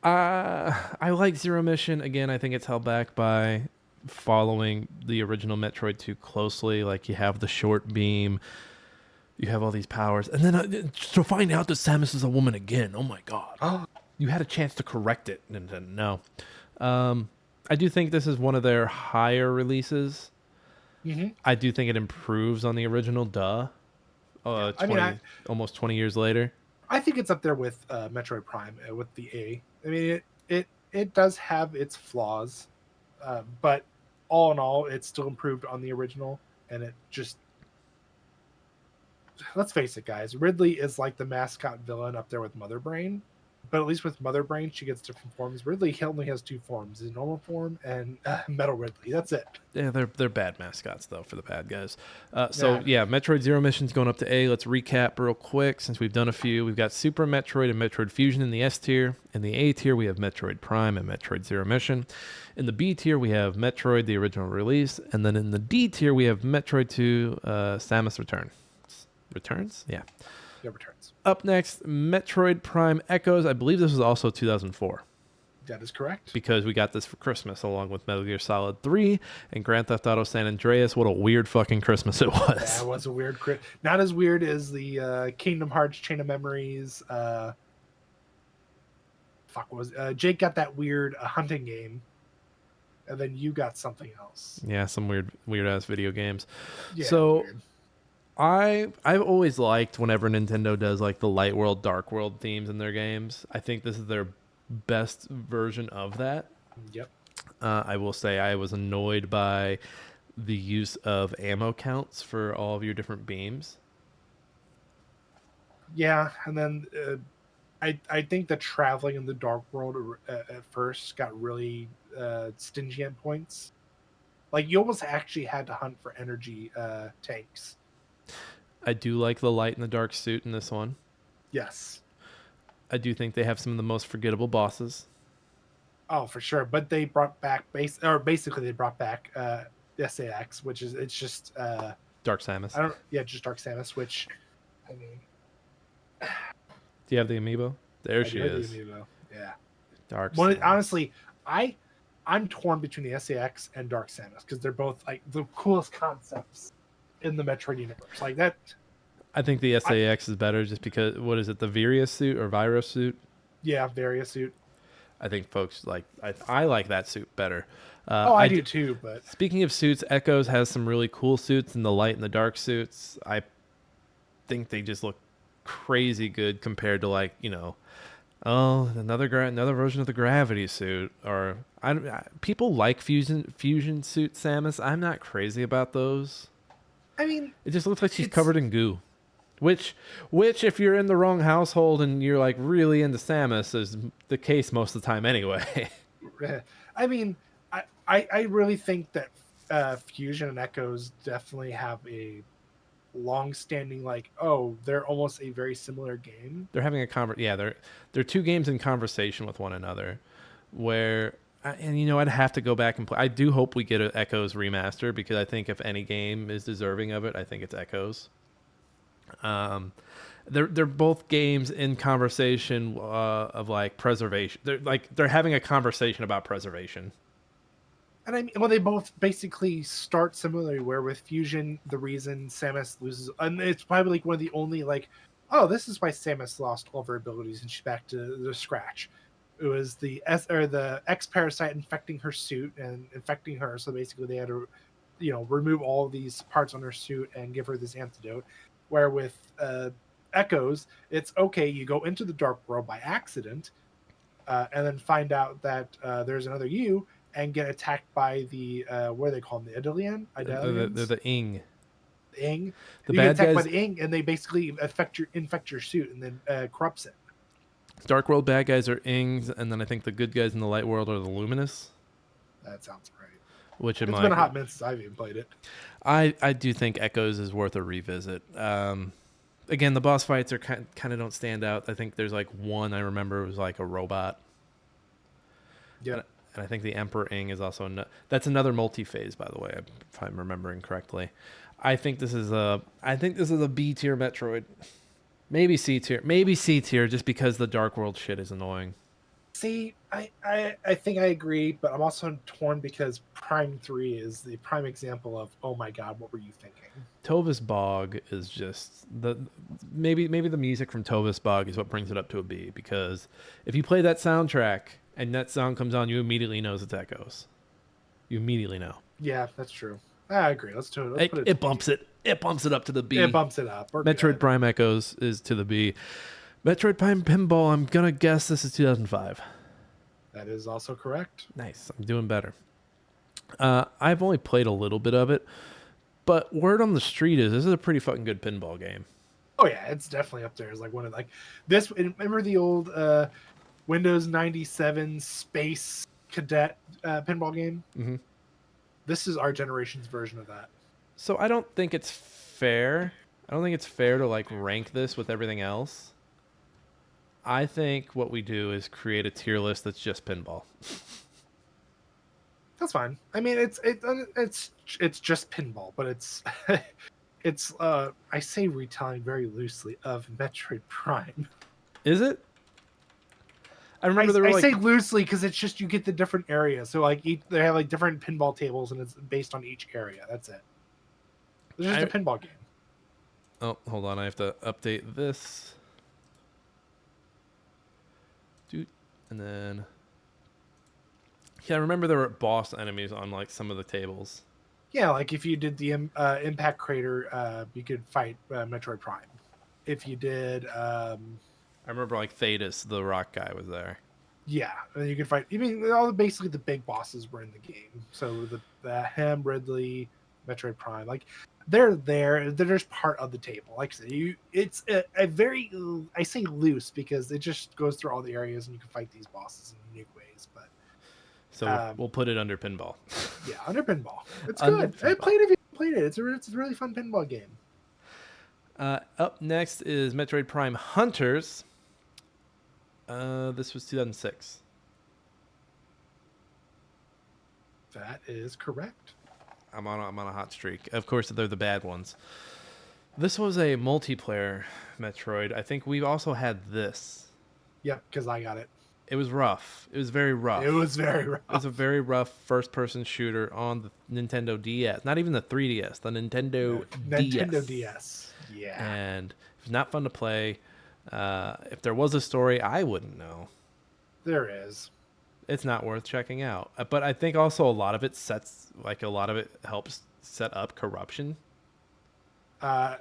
I like Zero Mission. Again, I think it's held back by following the original Metroid 2 closely. Like, you have the short beam, you have all these powers, and then to find out that Samus is a woman again. Oh my god! Oh. You had a chance to correct it, and then no. I do think this is one of their higher releases. Mm-hmm. I do think it improves on the original. Almost 20 years later. I think it's up there with Metroid Prime with the A. I mean, it does have its flaws, but all in all, it's still improved on the original. And it just, let's face it, guys, Ridley is like the mascot villain up there with Mother Brain. But at least with Mother Brain, she gets different forms. Ridley only has 2 forms: his normal form and Metal Ridley. That's it. Yeah, they're bad mascots though for the bad guys. Metroid Zero Mission's going up to A. Let's recap real quick since we've done a few. We've got Super Metroid and Metroid Fusion in the S tier. In the A tier, we have Metroid Prime and Metroid Zero Mission. In the B tier, we have Metroid, the original release, and then in the D tier, we have Metroid 2, Samus Returns. Yeah. Yeah, Returns. Up next, Metroid Prime Echoes. I believe this was also 2004. That is correct. Because we got this for Christmas along with Metal Gear Solid 3 and Grand Theft Auto San Andreas. What a weird fucking Christmas it was. That was a weird not as weird as the Kingdom Hearts Chain of Memories. Jake got that weird hunting game. and then you got something else. Yeah, some weird ass video games. Yeah, So weird. I've always liked whenever Nintendo does like the light world, dark world themes in their games. I think this is their best version of that. Yep. I will say I was annoyed by the use of ammo counts for all of your different beams. Yeah, and then I think the traveling in the dark world at first got really stingy at points. Like you almost actually had to hunt for energy tanks. I do like the light and the dark suit in this one. Yes. I do think they have some of the most forgettable bosses. Oh, for sure. But they brought back basically they brought back the SAX, which is it's just Dark Samus. just Dark Samus, which I mean Do you have the amiibo? There I she do have the is. amiibo. Yeah. Dark One Samus. honestly, I'm torn between the SAX and Dark Samus because they're both like the coolest concepts in the Metroid universe. Like that. I think the SAX is better just because, what is it, the Viria suit or Virus suit? Yeah, Varia suit. I think folks like, I like that suit better. Oh, I do too, but Speaking of suits, Echoes has some really cool suits in the light and the dark suits. I think they just look crazy good compared to like, another version of the gravity suit. Or people like fusion suit Samus. I'm not crazy about those. I mean, It just looks like she's it's covered in goo. Which, if you're in the wrong household and you're like really into Samus, is the case most of the time anyway. I mean, I really think that Fusion and Echoes definitely have a long-standing like, oh, they're almost a very similar game. They're having a yeah, they're two games in conversation with one another, where I'd have to go back and play. I do hope we get an Echoes remaster because I think if any game is deserving of it, I think it's Echoes. They're both games in conversation of like preservation. They're having a conversation about preservation. And I mean, well, they both basically start similarly. Where with Fusion, the reason Samus loses, and it's probably like one of the only like, oh, this is why Samus lost all of her abilities and she's back to the scratch. It was the X parasite infecting her suit and infecting her. So basically, they had to, remove all of these parts on her suit and give her this antidote. Where with Echoes, it's okay. You go into the dark world by accident, and then find out that there's another you and get attacked by the what are they called? The They're the Ing. The Ing. The You get bad attacked by guys. the Ing, and they basically infect your suit and then corrupts it. Dark World bad guys are Ings, and then I think the good guys in the Light World are the Luminous. That sounds right. Which It's been a hot minute since I've even played it. I do think Echoes is worth a revisit. Again, the boss fights are kind of don't stand out. I think there's like one I remember was like a robot. Yeah. And I think the Emperor Ing is also that's another multi-phase, by the way, if I'm remembering correctly. I think this is a B tier Metroid, maybe C tier, just because the Dark World shit is annoying. See, I think I agree, but I'm also torn because Prime 3 is the prime example of, oh my god, what were you thinking? Tovis Bog is just maybe the music from Tovis Bog is what brings it up to a B, because if you play that soundtrack and that song comes on, you immediately know it's Echoes. You immediately know. Yeah, that's true. I agree. Let's put it. It bumps it. It bumps it up to the B. It bumps it up. Metroid good. Prime Echoes is to the B. Metroid Prime Pinball, I'm gonna guess this is 2005. That is also correct. Nice. I'm doing better. I've only played a little bit of it, but word on the street is this is a pretty fucking good pinball game. Oh yeah, it's definitely up there. It's like one of this. Remember the old Windows 97 Space Cadet pinball game? Mm-hmm. This is our generation's version of that. So I don't think it's fair. I don't think it's fair to like rank this with everything else. I think what we do is create a tier list that's just pinball. That's fine. I mean, it's just pinball, but it's it's I say retelling very loosely of Metroid Prime. Is it? I remember I say loosely because it's just you get the different areas. So like they have like different pinball tables, and it's based on each area. That's it. It's just a pinball game. Oh, hold on. I have to update this. And then Yeah, I remember there were boss enemies on like some of the tables. Yeah, like if you did the Impact Crater, you could fight Metroid Prime. If you did, I remember like Thetis, the rock guy, was there. yeah, and you could fight. I mean, all basically the big bosses were in the game. So the Hem, Ridley, Metroid Prime, like they're there. They're just part of the table. Like I said, it's a very I say loose because it just goes through all the areas and you can fight these bosses in unique ways. But So we'll put it under pinball. yeah, under pinball, it's Under good. I pinball. played it if you played it. It's a really fun pinball game. Up next is Metroid Prime Hunters. This was 2006. That is correct. I'm on a hot streak. Of course, they're the bad ones. This was a multiplayer Metroid. I think we also had this. Yep, because I got it. It was rough. It was very rough. It was very It was a rough. very rough first-person shooter on the Nintendo DS. Not even the 3DS, the Nintendo Nintendo DS. DS. Yeah, And it was not fun to play. If there was a story, I wouldn't know. there is. It's not worth checking out. But I think also a lot of it helps set up corruption.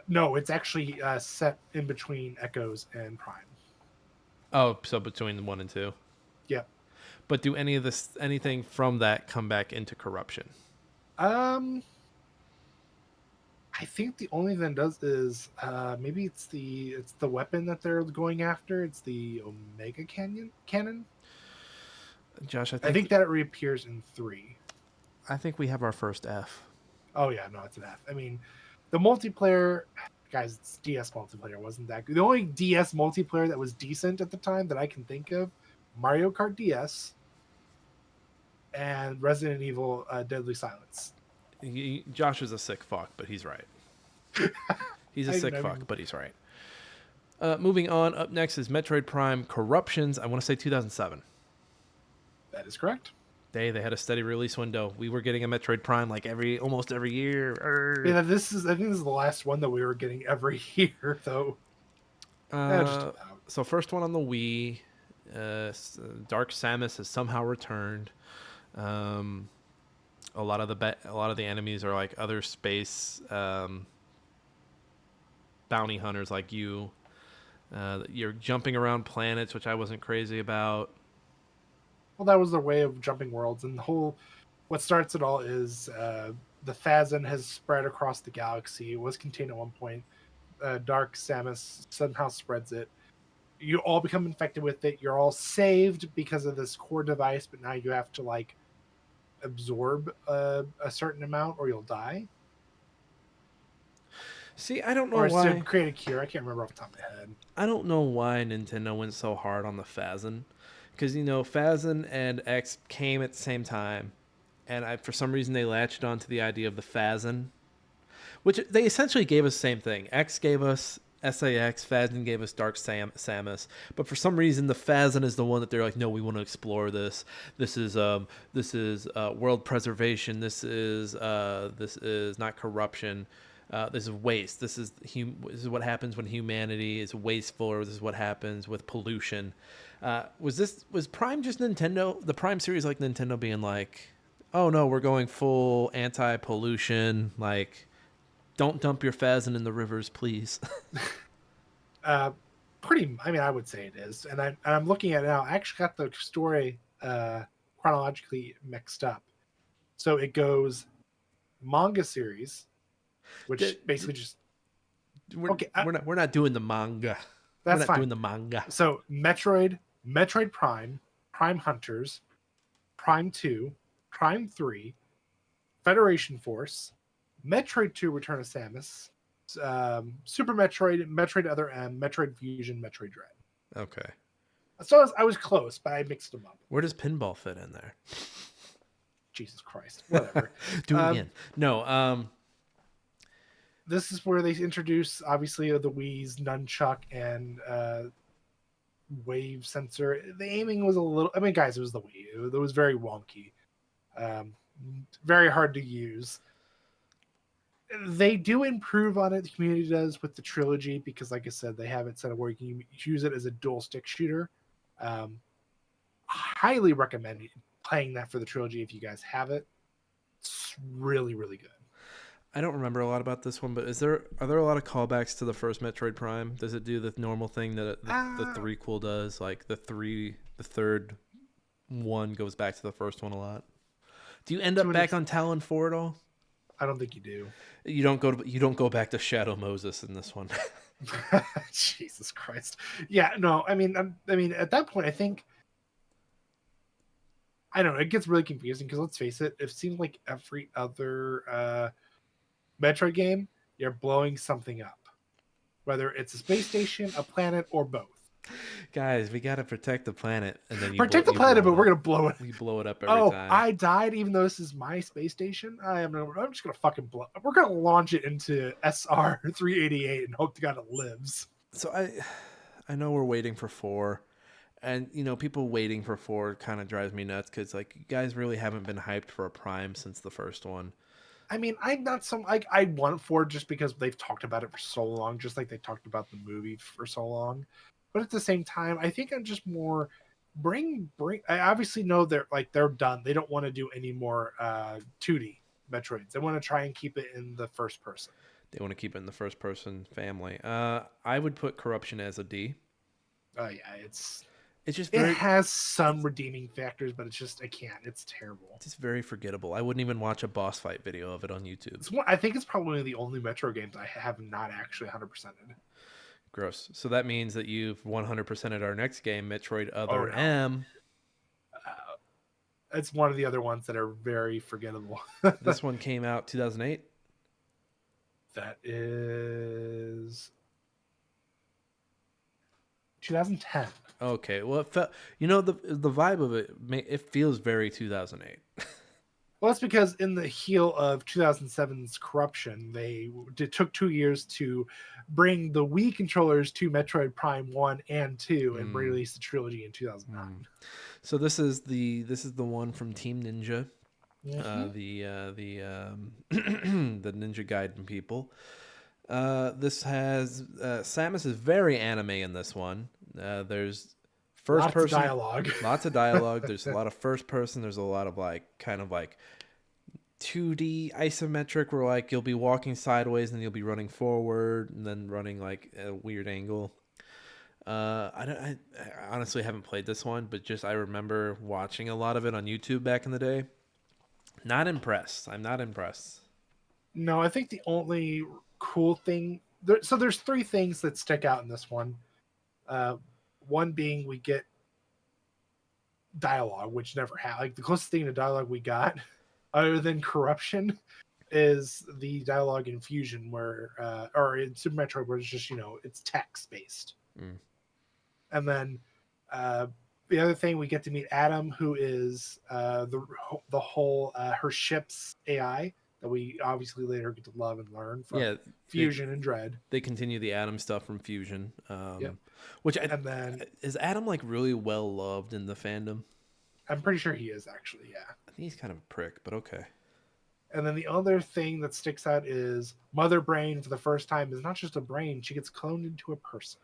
No, it's actually set in between Echoes and Prime. Oh, so between 1 and 2. Yep. But do anything from that come back into corruption? Um, I think the only thing that does is maybe it's the weapon that they're going after. It's the Omega Cannon. Josh, I think that it reappears in 3. I think we have our first F. Oh yeah, no, it's an F. I mean, the multiplayer, guys, it's DS multiplayer wasn't that good. The only DS multiplayer that was decent at the time that I can think of, Mario Kart DS and Resident Evil Deadly Silence. Josh is a sick fuck, but he's right. He's a I sick never, fuck, but he's right. Moving on, up next is Metroid Prime Corruptions. I want to say 2007. that is correct. They had a steady release window. We were getting a Metroid Prime like almost every year. Yeah, I think this is the last one that we were getting every year, though. Just about. So first one on the Wii. Dark Samus has somehow returned. A lot of the enemies are like other space bounty hunters like you. You're jumping around planets, which I wasn't crazy about. Well, that was their way of jumping worlds, and the whole what starts it all is the Phazon has spread across the galaxy. It was contained at one point. Dark Samus somehow spreads it. You all become infected with it. You're all saved because of this core device, but now you have to like absorb a certain amount, or you'll die. See, I don't know Or it's to why. create a cure. I can't remember off the top of my head. I don't know why Nintendo went so hard on the Phazon, because Phazon and X came at the same time, and for some reason they latched onto the idea of the Phazon, which they essentially gave us the same thing. X gave us SAX, Phazon gave us Dark Samus, but for some reason the Phazon is the one that they're like, no, we want to explore this. This is world preservation. This is not corruption. This is waste. This is what happens when humanity is wasteful, or this is what happens with pollution. Was Prime just Nintendo? The Prime series like Nintendo being like, oh no, we're going full anti-pollution. Like, don't dump your Phazon in the rivers, please. Uh, Pretty. I mean, I would say it is. And I'm looking at it now. I actually got the story chronologically mixed up. So it goes manga series, which basically just we're, okay. we're not doing the manga. We're That's not fine. doing the manga. So Metroid Prime, Prime Hunters, Prime 2, Prime 3, Federation Force, Metroid 2 Return of Samus, Super Metroid, Metroid Other M, Metroid Fusion, Metroid Dread. Okay. So I was close, but I mixed them up. Where does pinball fit in there? Jesus Christ. Whatever. Do it again. No. This is where they introduce, obviously, the Wii's nunchuck and wave sensor. The aiming was a little. I mean, guys, it was the Wii. It was very wonky, very hard to use. They do improve on it. The community does with the trilogy because, like I said, they have it set up where you can use it as a dual stick shooter. Highly recommend playing that for the trilogy if you guys have it. It's really, really good. I don't remember a lot about this one, but are there a lot of callbacks to the first Metroid Prime? Does it do the normal thing that the Uh, threequel does? Like the third one goes back to the first one a lot. Do you end to up an back ex- on Talon 4 at all? I don't think you do. You don't go back to Shadow Moses in this one. Jesus Christ. Yeah, no, I mean, at that point, I think I don't know. It gets really confusing because let's face it, it seems like every other Metroid game, you're blowing something up, whether it's a space station, a planet, or both. Guys, we gotta protect the planet, and then Protect the you blow planet, but it we're up. gonna blow it. We blow it up every Oh, time. I died, even though this is my space station. I'm just gonna fucking blow. We're gonna launch it into SR 388 and hope to God it lives. So I know we're waiting for 4, and you know people waiting for 4 kind of drives me nuts because like you guys really haven't been hyped for a Prime since the first one. I mean, I'm not some like I want Ford just because they've talked about it for so long, just like they talked about the movie for so long. But at the same time, I think I'm just more bring. I obviously know they're done. They don't want to do any more 2D Metroids. They want to try and keep it in the first person. They want to keep it in the first person family. I would put Corruption as a D. Oh yeah, It's just it very has some redeeming factors, but it's just I can't. It's terrible. it's just very forgettable. I wouldn't even watch a boss fight video of it on YouTube. I think it's probably the only Metro games I have not actually 100%ed. Gross. So that means that you've 100%ed our next game, Metroid Oh Other no. M. It's one of the other ones that are very forgettable. This one came out 2008. That is 2010. Okay, well, it felt, you know, the vibe of it, it feels very 2008. Well, that's because in the heel of 2007's Corruption, it took 2 years to bring the Wii controllers to Metroid Prime 1 and 2 and release the trilogy in 2009. So this is the one from Team Ninja, Mm-hmm. the Ninja Gaiden people. This has Samus is very anime in this one. There's first Lots person, of dialogue. lots of dialogue. There's a lot of first person. There's a lot of like kind of like 2D isometric where like you'll be walking sideways and you'll be running forward and then running like a weird angle. I honestly haven't played this one, but just I remember watching a lot of it on YouTube back in the day. Not impressed. I'm not impressed. No, I think the only cool thing so there's three things that stick out in this one. Uh, one being we get dialogue, which never had like the closest thing to dialogue we got, other than Corruption, is the dialogue in Fusion, where or in Super Metroid, where it's just it's text based. Mm. And then the other thing, we get to meet Adam, who is the whole her ship's AI that we obviously later get to love and learn from Yeah, Fusion and Dread. they continue the Adam stuff from Fusion. Yep. Which And then is Adam like really well loved in the fandom? I'm pretty sure he is actually, yeah. I think he's kind of a prick, but okay. And then the other thing that sticks out is Mother Brain for the first time is not just a brain; she gets cloned into a person.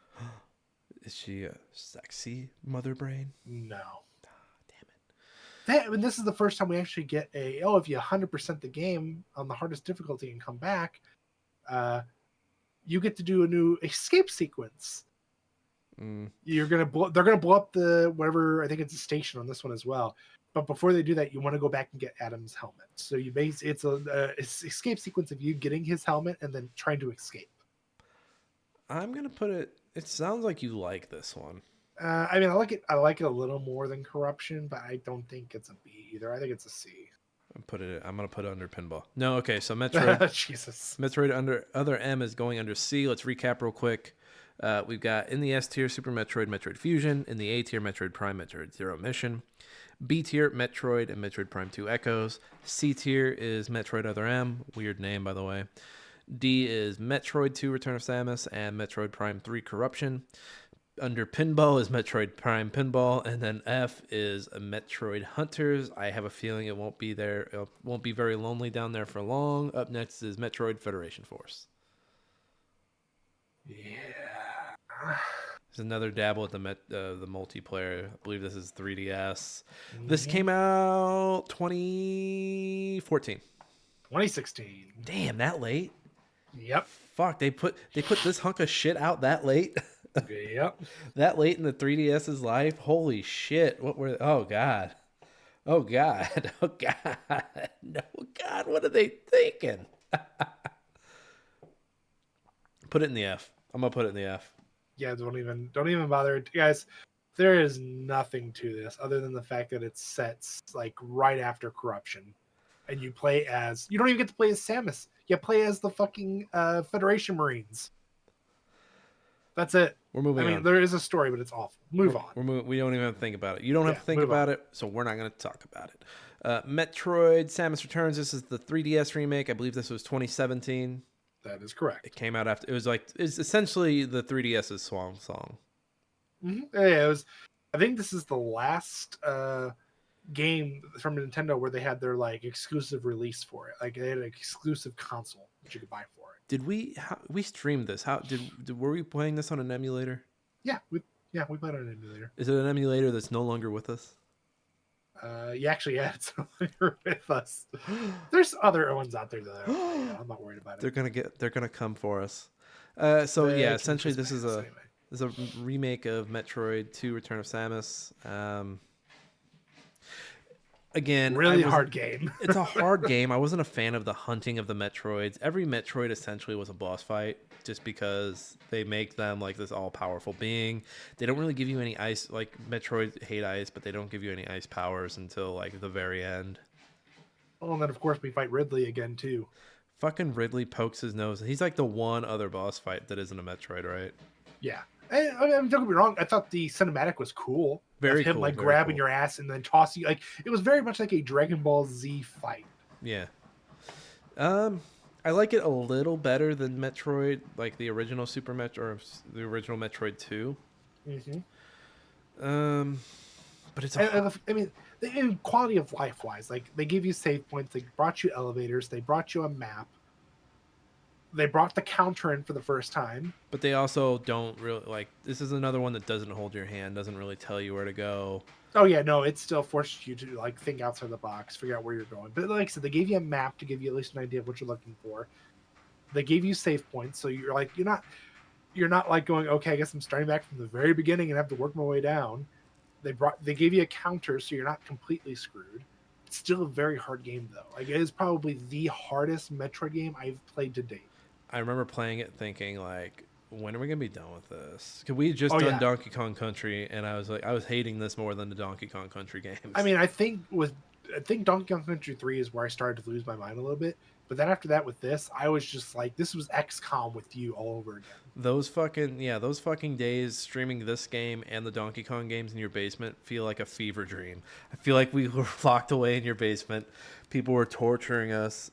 Is she a sexy mother brain? No. Damn it. I mean, this is the first time we actually get if you 100% the game on the hardest difficulty and come back, you get to do a new escape sequence. Mm. They're gonna blow up the whatever, I think it's a station on this one as well. But before they do that, you want to go back and get Adam's helmet. So it's a escape sequence of you getting his helmet and then trying to escape. I'm gonna put it. It sounds like you like this one. I mean, I like it. I like it a little more than Corruption, but I don't think it's a B either. I think it's a C. I'm gonna put it under pinball. No, okay. So Metroid, Jesus. Metroid under other M is going under C. Let's recap real quick. We've got in the S tier Super Metroid, Metroid Fusion. In the A tier Metroid Prime, Metroid Zero Mission. B tier Metroid and Metroid Prime 2 Echoes. C tier is Metroid Other M. Weird name, by the way. D is Metroid 2 Return of Samus and Metroid Prime 3 Corruption. Under Pinball is Metroid Prime Pinball, and then F is Metroid Hunters. I have a feeling it won't be there. It won't be very lonely down there for long. Up next is Metroid Federation Force. Yeah. There's another dabble at the multiplayer. I believe this is 3DS. This Mm-hmm. came out 2014. 2016. Damn, that late? Yep. Fuck, they put this hunk of shit out that late? Yep. That late in the 3DS's life? Holy shit. What were Oh god. Oh god. Oh god. No god, what are they thinking? Put it in the F. I'm gonna put it in the F. Yeah, don't even bother, guys. There is nothing to this other than the fact that it's set like right after corruption, and you don't even get to play as Samus. You play as the fucking Federation Marines. That's it. We're I moving mean, on. there is a story, but it's awful. Move on. We don't even have to think about it. You don't have Yeah, to think move about on. it, so we're not going to talk about it. Metroid Samus Returns. This is the 3DS remake. I believe this was 2017. That is correct. It came out after. It's essentially the 3DS's swan song. Mm-hmm. Yeah, it was. I think this is the last game from Nintendo where they had their like exclusive release for it. Like they had an exclusive console that you could buy for it. Did we streamed this? Were we playing this on an emulator? We played on an emulator. Is it an emulator that's no longer with us? It's no longer with us. There's other ones out there that I'm not worried about it. They're gonna come for us. Essentially this is Anyway. a remake of Metroid 2: Return of Samus. Again, Really hard game. It's a hard game. I wasn't a fan of the hunting of the Metroids. Every Metroid essentially was a boss fight just because they make them like this all-powerful being. They don't really give you any ice. Like Metroid hate ice, but they don't give you any ice powers until like the very end. Oh, and then of course we fight Ridley again too. Fucking Ridley pokes his nose. He's like the one other boss fight that isn't a Metroid, right? Yeah. Don't get me wrong. I thought the cinematic was cool. Very of him cool, like very grabbing cool. your ass and then tossing you. Like it was very much like a Dragon Ball Z fight. Yeah. I like it a little better than Metroid, like the original Super Metroid or the original Metroid 2. Mm-hmm. But it's I mean, in quality of life wise, like they give you save points. They brought you elevators. They brought you a map. They brought the counter in for the first time. But they also don't really like. This is another one that doesn't hold your hand, doesn't really tell you where to go. Oh yeah, no, it still forces you to like think outside the box, figure out where you're going. But like I said, they gave you a map to give you at least an idea of what you're looking for. They gave you save points, so you're not like going, okay, I guess I'm starting back from the very beginning and have to work my way down. They gave you a counter, so you're not completely screwed. It's still a very hard game though. Like it is probably the hardest Metroid game I've played to date. I remember playing it thinking like, when are we gonna be done with this? Cause we had just done Donkey Kong Country, and I was hating this more than the Donkey Kong Country games. I mean, I think Donkey Kong Country 3 is where I started to lose my mind a little bit. But then after that, with this, I was just like, this was XCOM with you all over again. Those fucking days streaming this game and the Donkey Kong games in your basement feel like a fever dream. I feel like we were locked away in your basement. People were torturing us.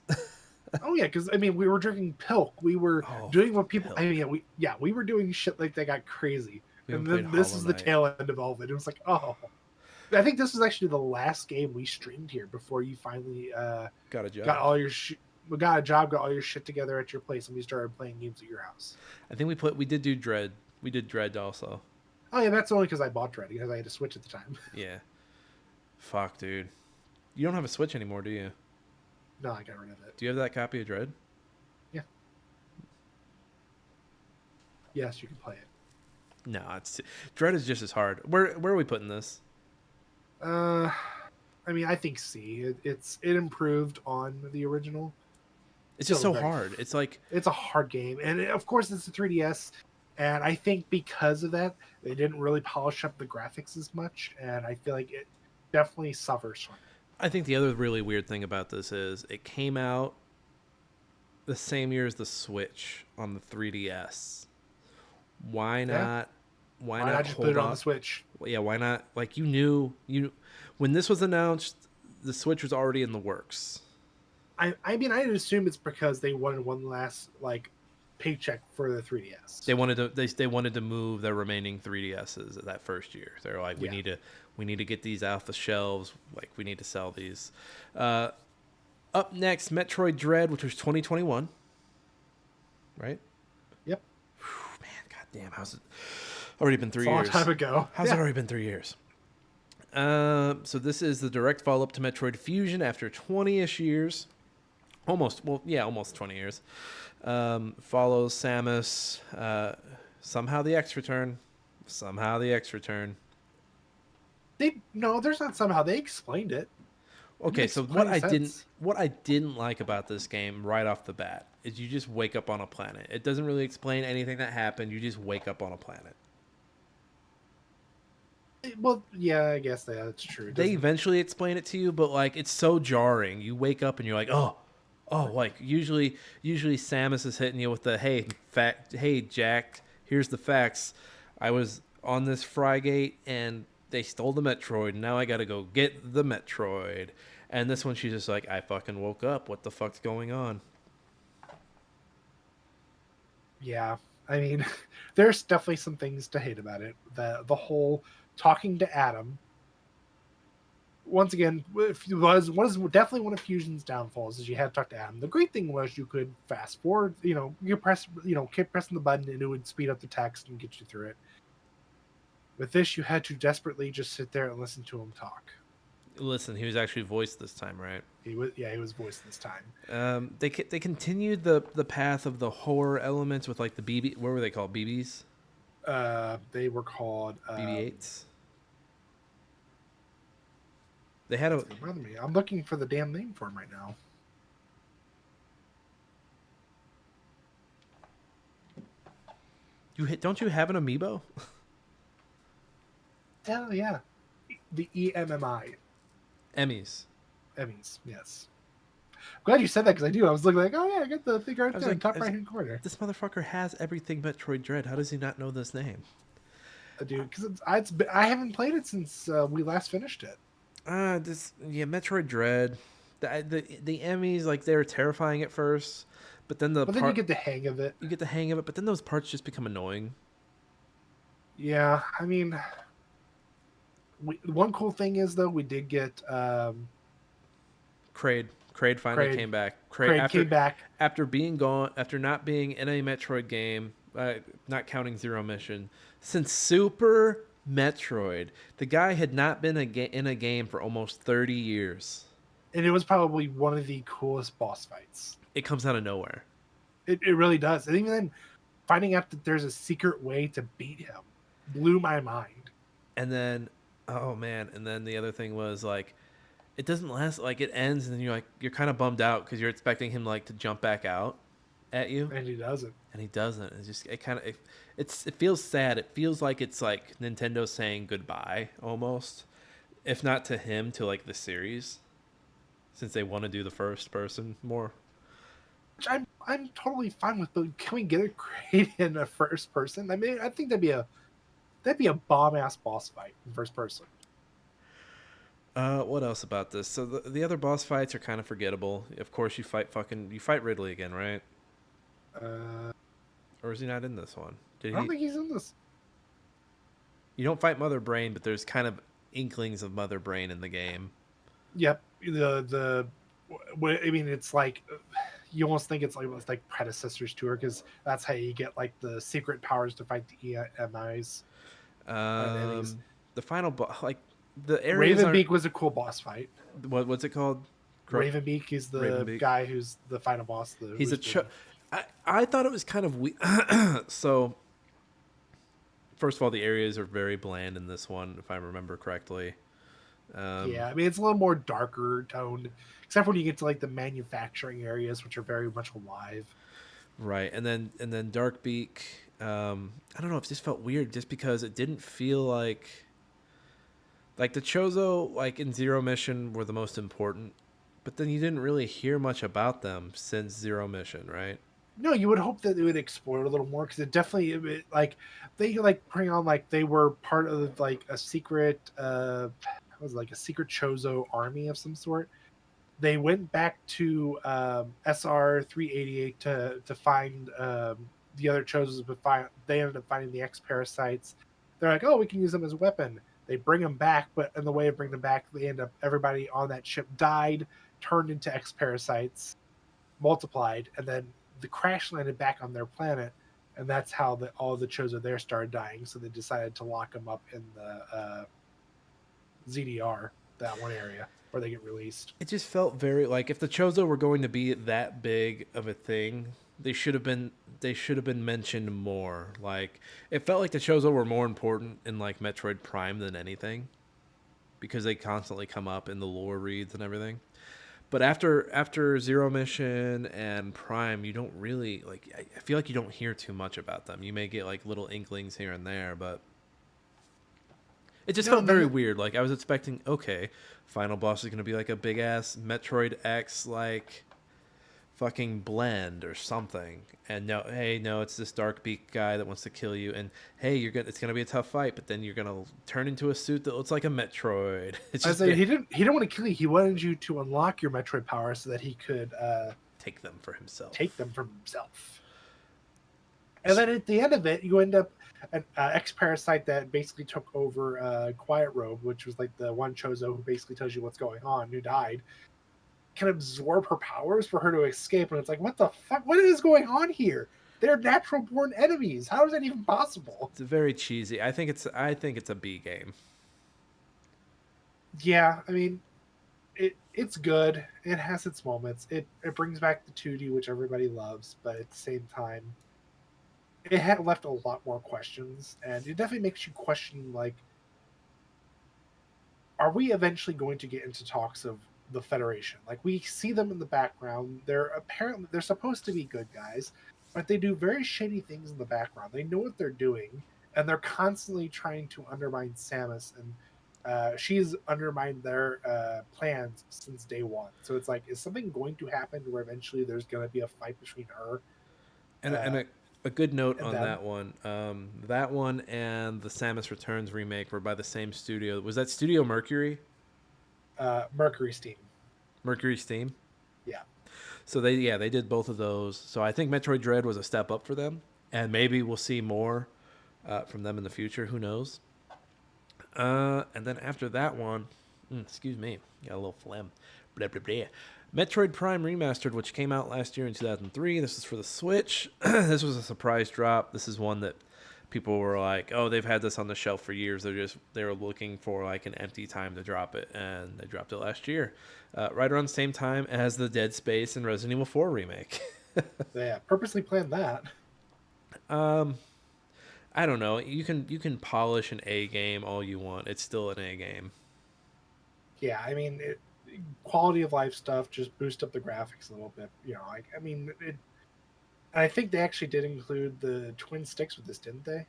Oh yeah, because I mean, we were drinking pilk. We were doing what people. Pilk. I mean, we were doing shit like that got crazy. And then played this Hollow is the Knight. tail end of all of it. It was like, oh, I think this was actually the last game we streamed here before you finally Got a job. got all your got a job, got all your shit together at your place, and we started playing games at your house. I think we did do Dread. We did Dread also. Oh yeah, that's only because I bought Dread because I had a Switch at the time. Yeah. Fuck, dude. You don't have a Switch anymore, do you? No, I got rid of it. Do you have that copy of Dread? Yeah. Yes, you can play it. No, Dread is just as hard. Where are we putting this? I mean, I think C. It improved on the original. It's just so hard. It's like it's a hard game, and of course it's a 3DS. And I think because of that, they didn't really polish up the graphics as much, and I feel like it definitely suffers from it. I think the other really weird thing about this is it came out the same year as the Switch on the 3DS. Why not? Yeah. Why not not just hold put it on off? the Switch? Yeah, why not? Like you knew when this was announced, the Switch was already in the works. I mean, I'd assume it's because they wanted one last like paycheck for the 3DS. They wanted to move their remaining 3DSs that first year. They're like, we need to get these off the shelves. Like we need to sell these. Up next, Metroid Dread, which was 2021. Right? Yep. Whew, man, goddamn, how's it? Already been It's 3 a long years. time ago. How's it Yeah. already been 3 years? So this is the direct follow-up to Metroid Fusion after 20-ish years. Almost 20 years. Follows Samus. Somehow the X return. Somehow the X return. No, there's not somehow they explained it. It Okay, makes so plenty of sense. what I didn't like about this game right off the bat is you just wake up on a planet. It doesn't really explain anything that happened. You just wake up on a planet. Well, yeah, I guess that's true. It They doesn't. eventually explain it to you, but like it's so jarring. You wake up and you're like, oh, like usually Samus is hitting you with the hey Jack, here's the facts. I was on this Frygate and they stole the Metroid. And now I got to go get the Metroid. And this one she's just like, I fucking woke up. What the fuck's going on? Yeah, I mean, there's definitely some things to hate about it. The whole talking to Adam. Once again, was definitely one of Fusion's downfalls is you had to talk to Adam. The great thing was you could fast forward. You press, keep pressing the button and it would speed up the text and get you through it. With this, you had to desperately just sit there and listen to him talk. Listen, he was actually voiced this time, right? He was voiced this time. They continued the path of the horror elements with like the BB. What were they called? BBs. They were called BB-8s. They had a. Bother me. I'm looking for the damn name for him right now. Don't you have an amiibo? Hell yeah, the EMMI. Emmys. Emmys, yes. I'm glad you said that because I do. I was looking like, oh yeah, I got the thing right there, like, top right hand corner. This motherfucker has everything Metroid Dread. How does he not know this name? Dude, because I haven't played it since we last finished it. Metroid Dread. The Emmys, like, they were terrifying at first, but then then you get the hang of it. You get the hang of it, but then those parts just become annoying. Yeah, I mean, one cool thing is though we did get Kraid finally came back. Kraid came back after being gone, after not being in a Metroid game, not counting Zero Mission, since Super Metroid. The guy had not been in a game for almost 30 years. And it was probably one of the coolest boss fights. It comes out of nowhere. It really does. And even then, finding out that there's a secret way to beat him blew my mind. And then, oh man, and then the other thing was like, it doesn't last, like it ends and then you're kind of bummed out because you're expecting him like to jump back out at you. And he doesn't. It's just, it feels sad. It feels like it's like Nintendo saying goodbye almost, if not to him, to like the series, since they want to do the first person more. Which I'm totally fine with, but can we get it great in a first person? I mean, I think that'd be a bomb ass boss fight in first person. What else about this? So the other boss fights are kind of forgettable. Of course, you fight Ridley again, right? Or is he not in this one? I don't think he's in this. You don't fight Mother Brain, but there's kind of inklings of Mother Brain in the game. Yep. I mean, it's like you almost think it's like predecessors to her because that's how you get like the secret powers to fight the EMIs. The final boss, like the areas. Ravenbeak was a cool boss fight. What's it called? Ravenbeak is the guy who's the final boss. He's I thought it was kind of weird. So, first of all, the areas are very bland in this one, if I remember correctly. Yeah, I mean it's a little more darker toned, except when you get to like the manufacturing areas, which are very much alive. Right, and then Darkbeak. I don't know. It just felt weird, just because it didn't feel like the Chozo, like in Zero Mission, were the most important, but then you didn't really hear much about them since Zero Mission, right? No, you would hope that they would explore a little more because they bring on like they were part of like a secret a secret Chozo army of some sort. They went back to SR-388 to find the other Chozos, but they ended up finding the X parasites. They're like, oh, we can use them as a weapon. They bring them back, but in the way of bringing them back, they end up everybody on that ship died, turned into X parasites, multiplied, and then the crash landed back on their planet. and that's how all the Chozo there started dying. So they decided to lock them up in the ZDR, that one area where they get released. It just felt very like if the Chozo were going to be that big of a thing, they should have been mentioned more. Like it felt like the Chozo were more important in like Metroid Prime than anything because they constantly come up in the lore reads and everything. But after Zero Mission and Prime, you don't really like. I feel like you don't hear too much about them. You may get like little inklings here and there, but it just No, felt very the weird. Like I was expecting, okay, final boss is gonna be like a big ass Metroid X like fucking blend or something. And no, hey, no, it's this dark beak guy that wants to kill you. And hey, it's gonna be a tough fight, but then you're gonna turn into a suit that looks like a Metroid. It's I just say he didn't want to kill you. He wanted you to unlock your Metroid power so that he could take them for himself. take them from himself. And then at the end of it, you end up an ex-parasite that basically took over Quiet Robe, which was like the one Chozo who basically tells you what's going on, who died, can absorb her powers for her to escape. And it's like, what the fuck? What is going on here? They're natural-born enemies. How is that even possible? It's very cheesy. I think it's a B game. Yeah, I mean, it's good. It has its moments. It brings back the 2D, which everybody loves, but at the same time, it had left a lot more questions, and it definitely makes you question, like, are we eventually going to get into talks of the Federation? Like, we see them in the background. They're supposed to be good guys, but they do very shady things in the background. They know what they're doing, and they're constantly trying to undermine Samus, and she's undermined their plans since day one. So it's like, is something going to happen where eventually there's going to be a fight between her And uh, a good note and on them? that one and the Samus Returns remake were by the same studio. Was that Studio Mercury? Mercury Steam. Mercury Steam. Yeah. So they did both of those. So I think Metroid Dread was a step up for them, and maybe we'll see more from them in the future. Who knows? And then after that one, excuse me, got a little phlegm. Blah, blah, blah. Metroid Prime Remastered, which came out last year in 2003. This is for the Switch. This was a surprise drop. This is one that people were like, "Oh, they've had this on the shelf for years. They were looking for like an empty time to drop it, and they dropped it last year, right around the same time as the Dead Space and Resident Evil 4 remake." Yeah, purposely planned that. um, I don't know. You can polish an A game all you want. It's still an A game. Yeah, I mean, quality of life stuff, just boost up the graphics a little bit. Like, I mean, I think they actually did include the twin sticks with this, didn't they?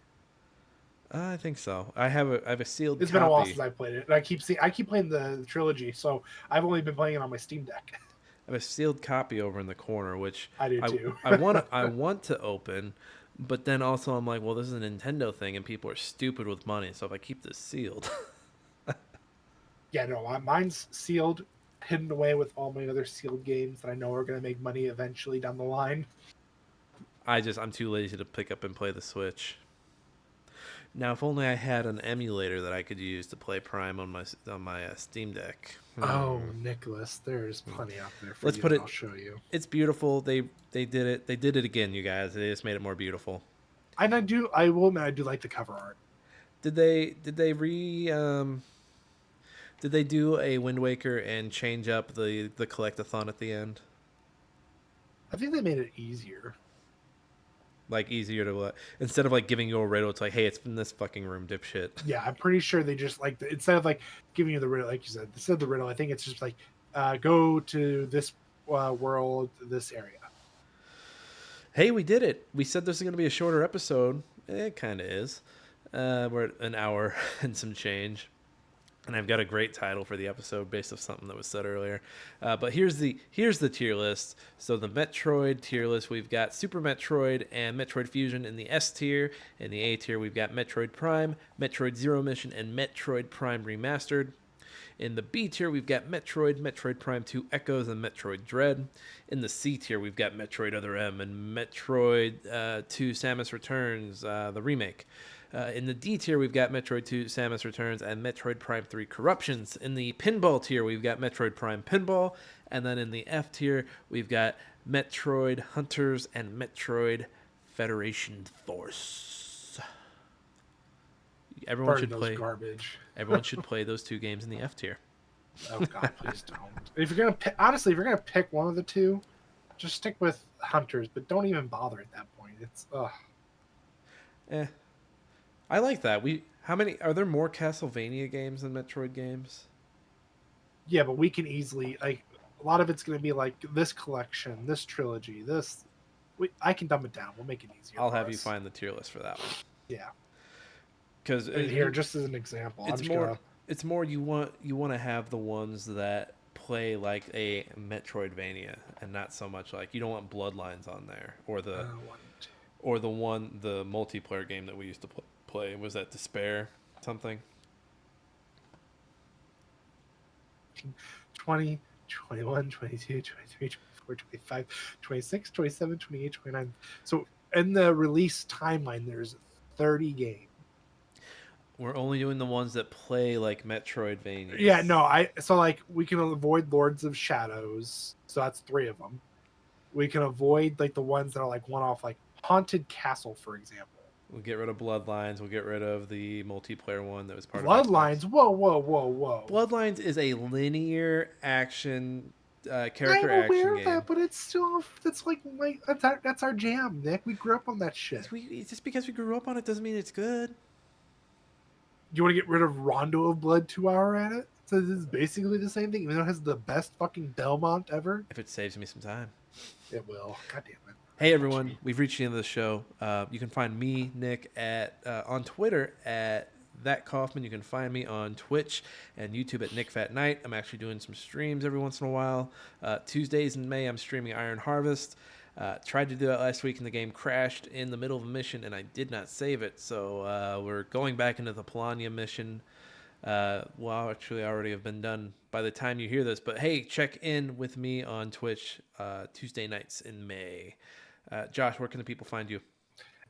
I think so. I have a sealed It's copy. been a while since I played it, and I keep playing the trilogy, so I've only been playing it on my Steam Deck. I have a sealed copy over in the corner, which I do I too. I want I want to open, but then also I'm like, well, this is a Nintendo thing, and people are stupid with money. So if I keep this sealed, Yeah, no, mine's sealed, hidden away with all my other sealed games that I know are going to make money eventually down the line. I'm too lazy to pick up and play the Switch. Now, if only I had an emulator that I could use to play Prime on my Steam Deck. Oh, Nicholas, there's plenty out there for Let's you. put it. I'll show you. It's beautiful. They did it. They did it again, you guys. They just made it more beautiful. And I will admit, I do like the cover art. Did they did they do a Wind Waker and change up the collectathon at the end? I think they made it easier. Like easier to instead of like giving you a riddle, it's like, hey, it's in this fucking room, dipshit. Yeah, I'm pretty sure they just like instead of like giving you the riddle, like you said, instead of the riddle, I think it's just like go to this world, this area. Hey, we did it. We said this is going to be a shorter episode. It kind of is. We're at an hour and some change. And I've got a great title for the episode based off something that was said earlier. But here's the tier list. So the Metroid tier list, we've got Super Metroid and Metroid Fusion in the S tier. In the A tier, we've got Metroid Prime, Metroid Zero Mission, and Metroid Prime Remastered. In the B tier, we've got Metroid, Metroid Prime 2 Echoes, and Metroid Dread. In the C tier, we've got Metroid Other M and Metroid 2 Samus Returns, the remake. In the D tier, we've got Metroid 2 Samus Returns and Metroid Prime 3 Corruptions. In the Pinball tier, we've got Metroid Prime Pinball. And then in the F tier, we've got Metroid Hunters and Metroid Federation Force. Everyone Burn should those play. garbage. Everyone should play those 2 games in the F tier. Oh God, please don't. If you're gonna pick, honestly, if you're gonna pick one of the 2, just stick with Hunters, but don't even bother at that point. It's Eh, I like that. How many are there more Castlevania games than Metroid games? yeah, but we can easily like a lot of it's gonna be like this collection, this trilogy, this. I can dumb it down. We'll make it easier. I'll for have you us. find the tier list for that one. Yeah. Because Here, just as an example, it's more. It's more you want to have the ones that play like a Metroidvania, and not so much like you don't want Bloodlines on there or the multiplayer game that we used to play. Was that Despair something? 20, 21, 22, 23, 24, 25, 26, 27, 28, 29. So in the release timeline, there's 30 games. We're only doing the ones that play like Metroidvania. Yeah, no, so like we can avoid Lords of Shadows, so that's 3 of them. We can avoid like the ones that are like one-off, like Haunted Castle, for example. We'll get rid of Bloodlines. We'll get rid of the multiplayer one that was part Bloodlines. of Whoa. Bloodlines is a linear action character I'm aware action of game. that, but it's still that's our jam, Nick. We grew up on that shit. Just because we grew up on it doesn't mean it's good. You want to get rid of Rondo of Blood 2 hour at it? So this is basically the same thing, even though it has the best fucking Belmont ever. If it saves me some time. It will. God damn it. Hey everyone, we've reached the end of the show. You can find me, Nick, on Twitter at That Kaufman. You can find me on Twitch and YouTube at Nick Fat Night. I'm actually doing some streams every once in a while. Tuesdays in May, I'm streaming Iron Harvest. Tried to do that last week and the game crashed in the middle of a mission and I did not save it. So we're going back into the Polania mission. Well, actually, I already have been done by the time you hear this. But hey, check in with me on Twitch Tuesday nights in May. Josh, where can the people find you?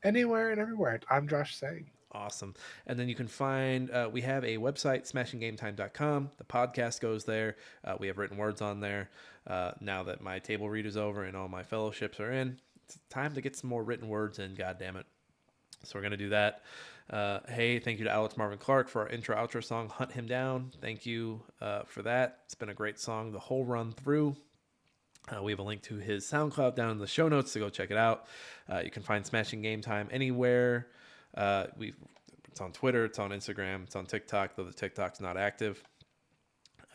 Anywhere and everywhere. I'm Josh Sang. Awesome. And then you can find, we have a website, smashinggametime.com. The podcast goes there. We have written words on there. Now that my table read is over and all my fellowships are in, it's time to get some more written words in, goddammit. So we're going to do that. Hey, thank you to Alex Marvin Clark for our intro outro song, Hunt Him Down. Thank you for that. It's been a great song the whole run through. We have a link to his SoundCloud down in the show notes, so go check it out. You can find Smashing Game Time anywhere. It's on Twitter, it's on Instagram, it's on TikTok, though the TikTok's not active.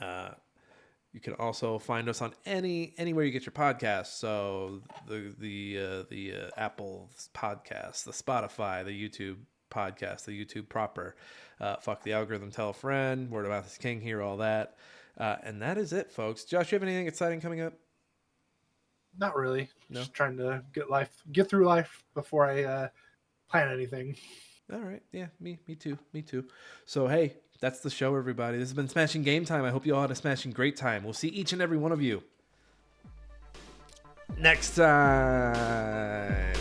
You can also find us on anywhere you get your podcasts. So the Apple podcast, the Spotify, the YouTube podcast, the YouTube proper. Fuck the algorithm, tell a friend. Word of mouth is king here, all that. And that is it, folks. Josh, you have anything exciting coming up? Not really. No? Just trying to get through life before I plan anything. All right. Yeah, me too. So, hey, that's the show, everybody. This has been Smashing Game Time. I hope you all had a smashing great time. We'll see each and every one of you next time.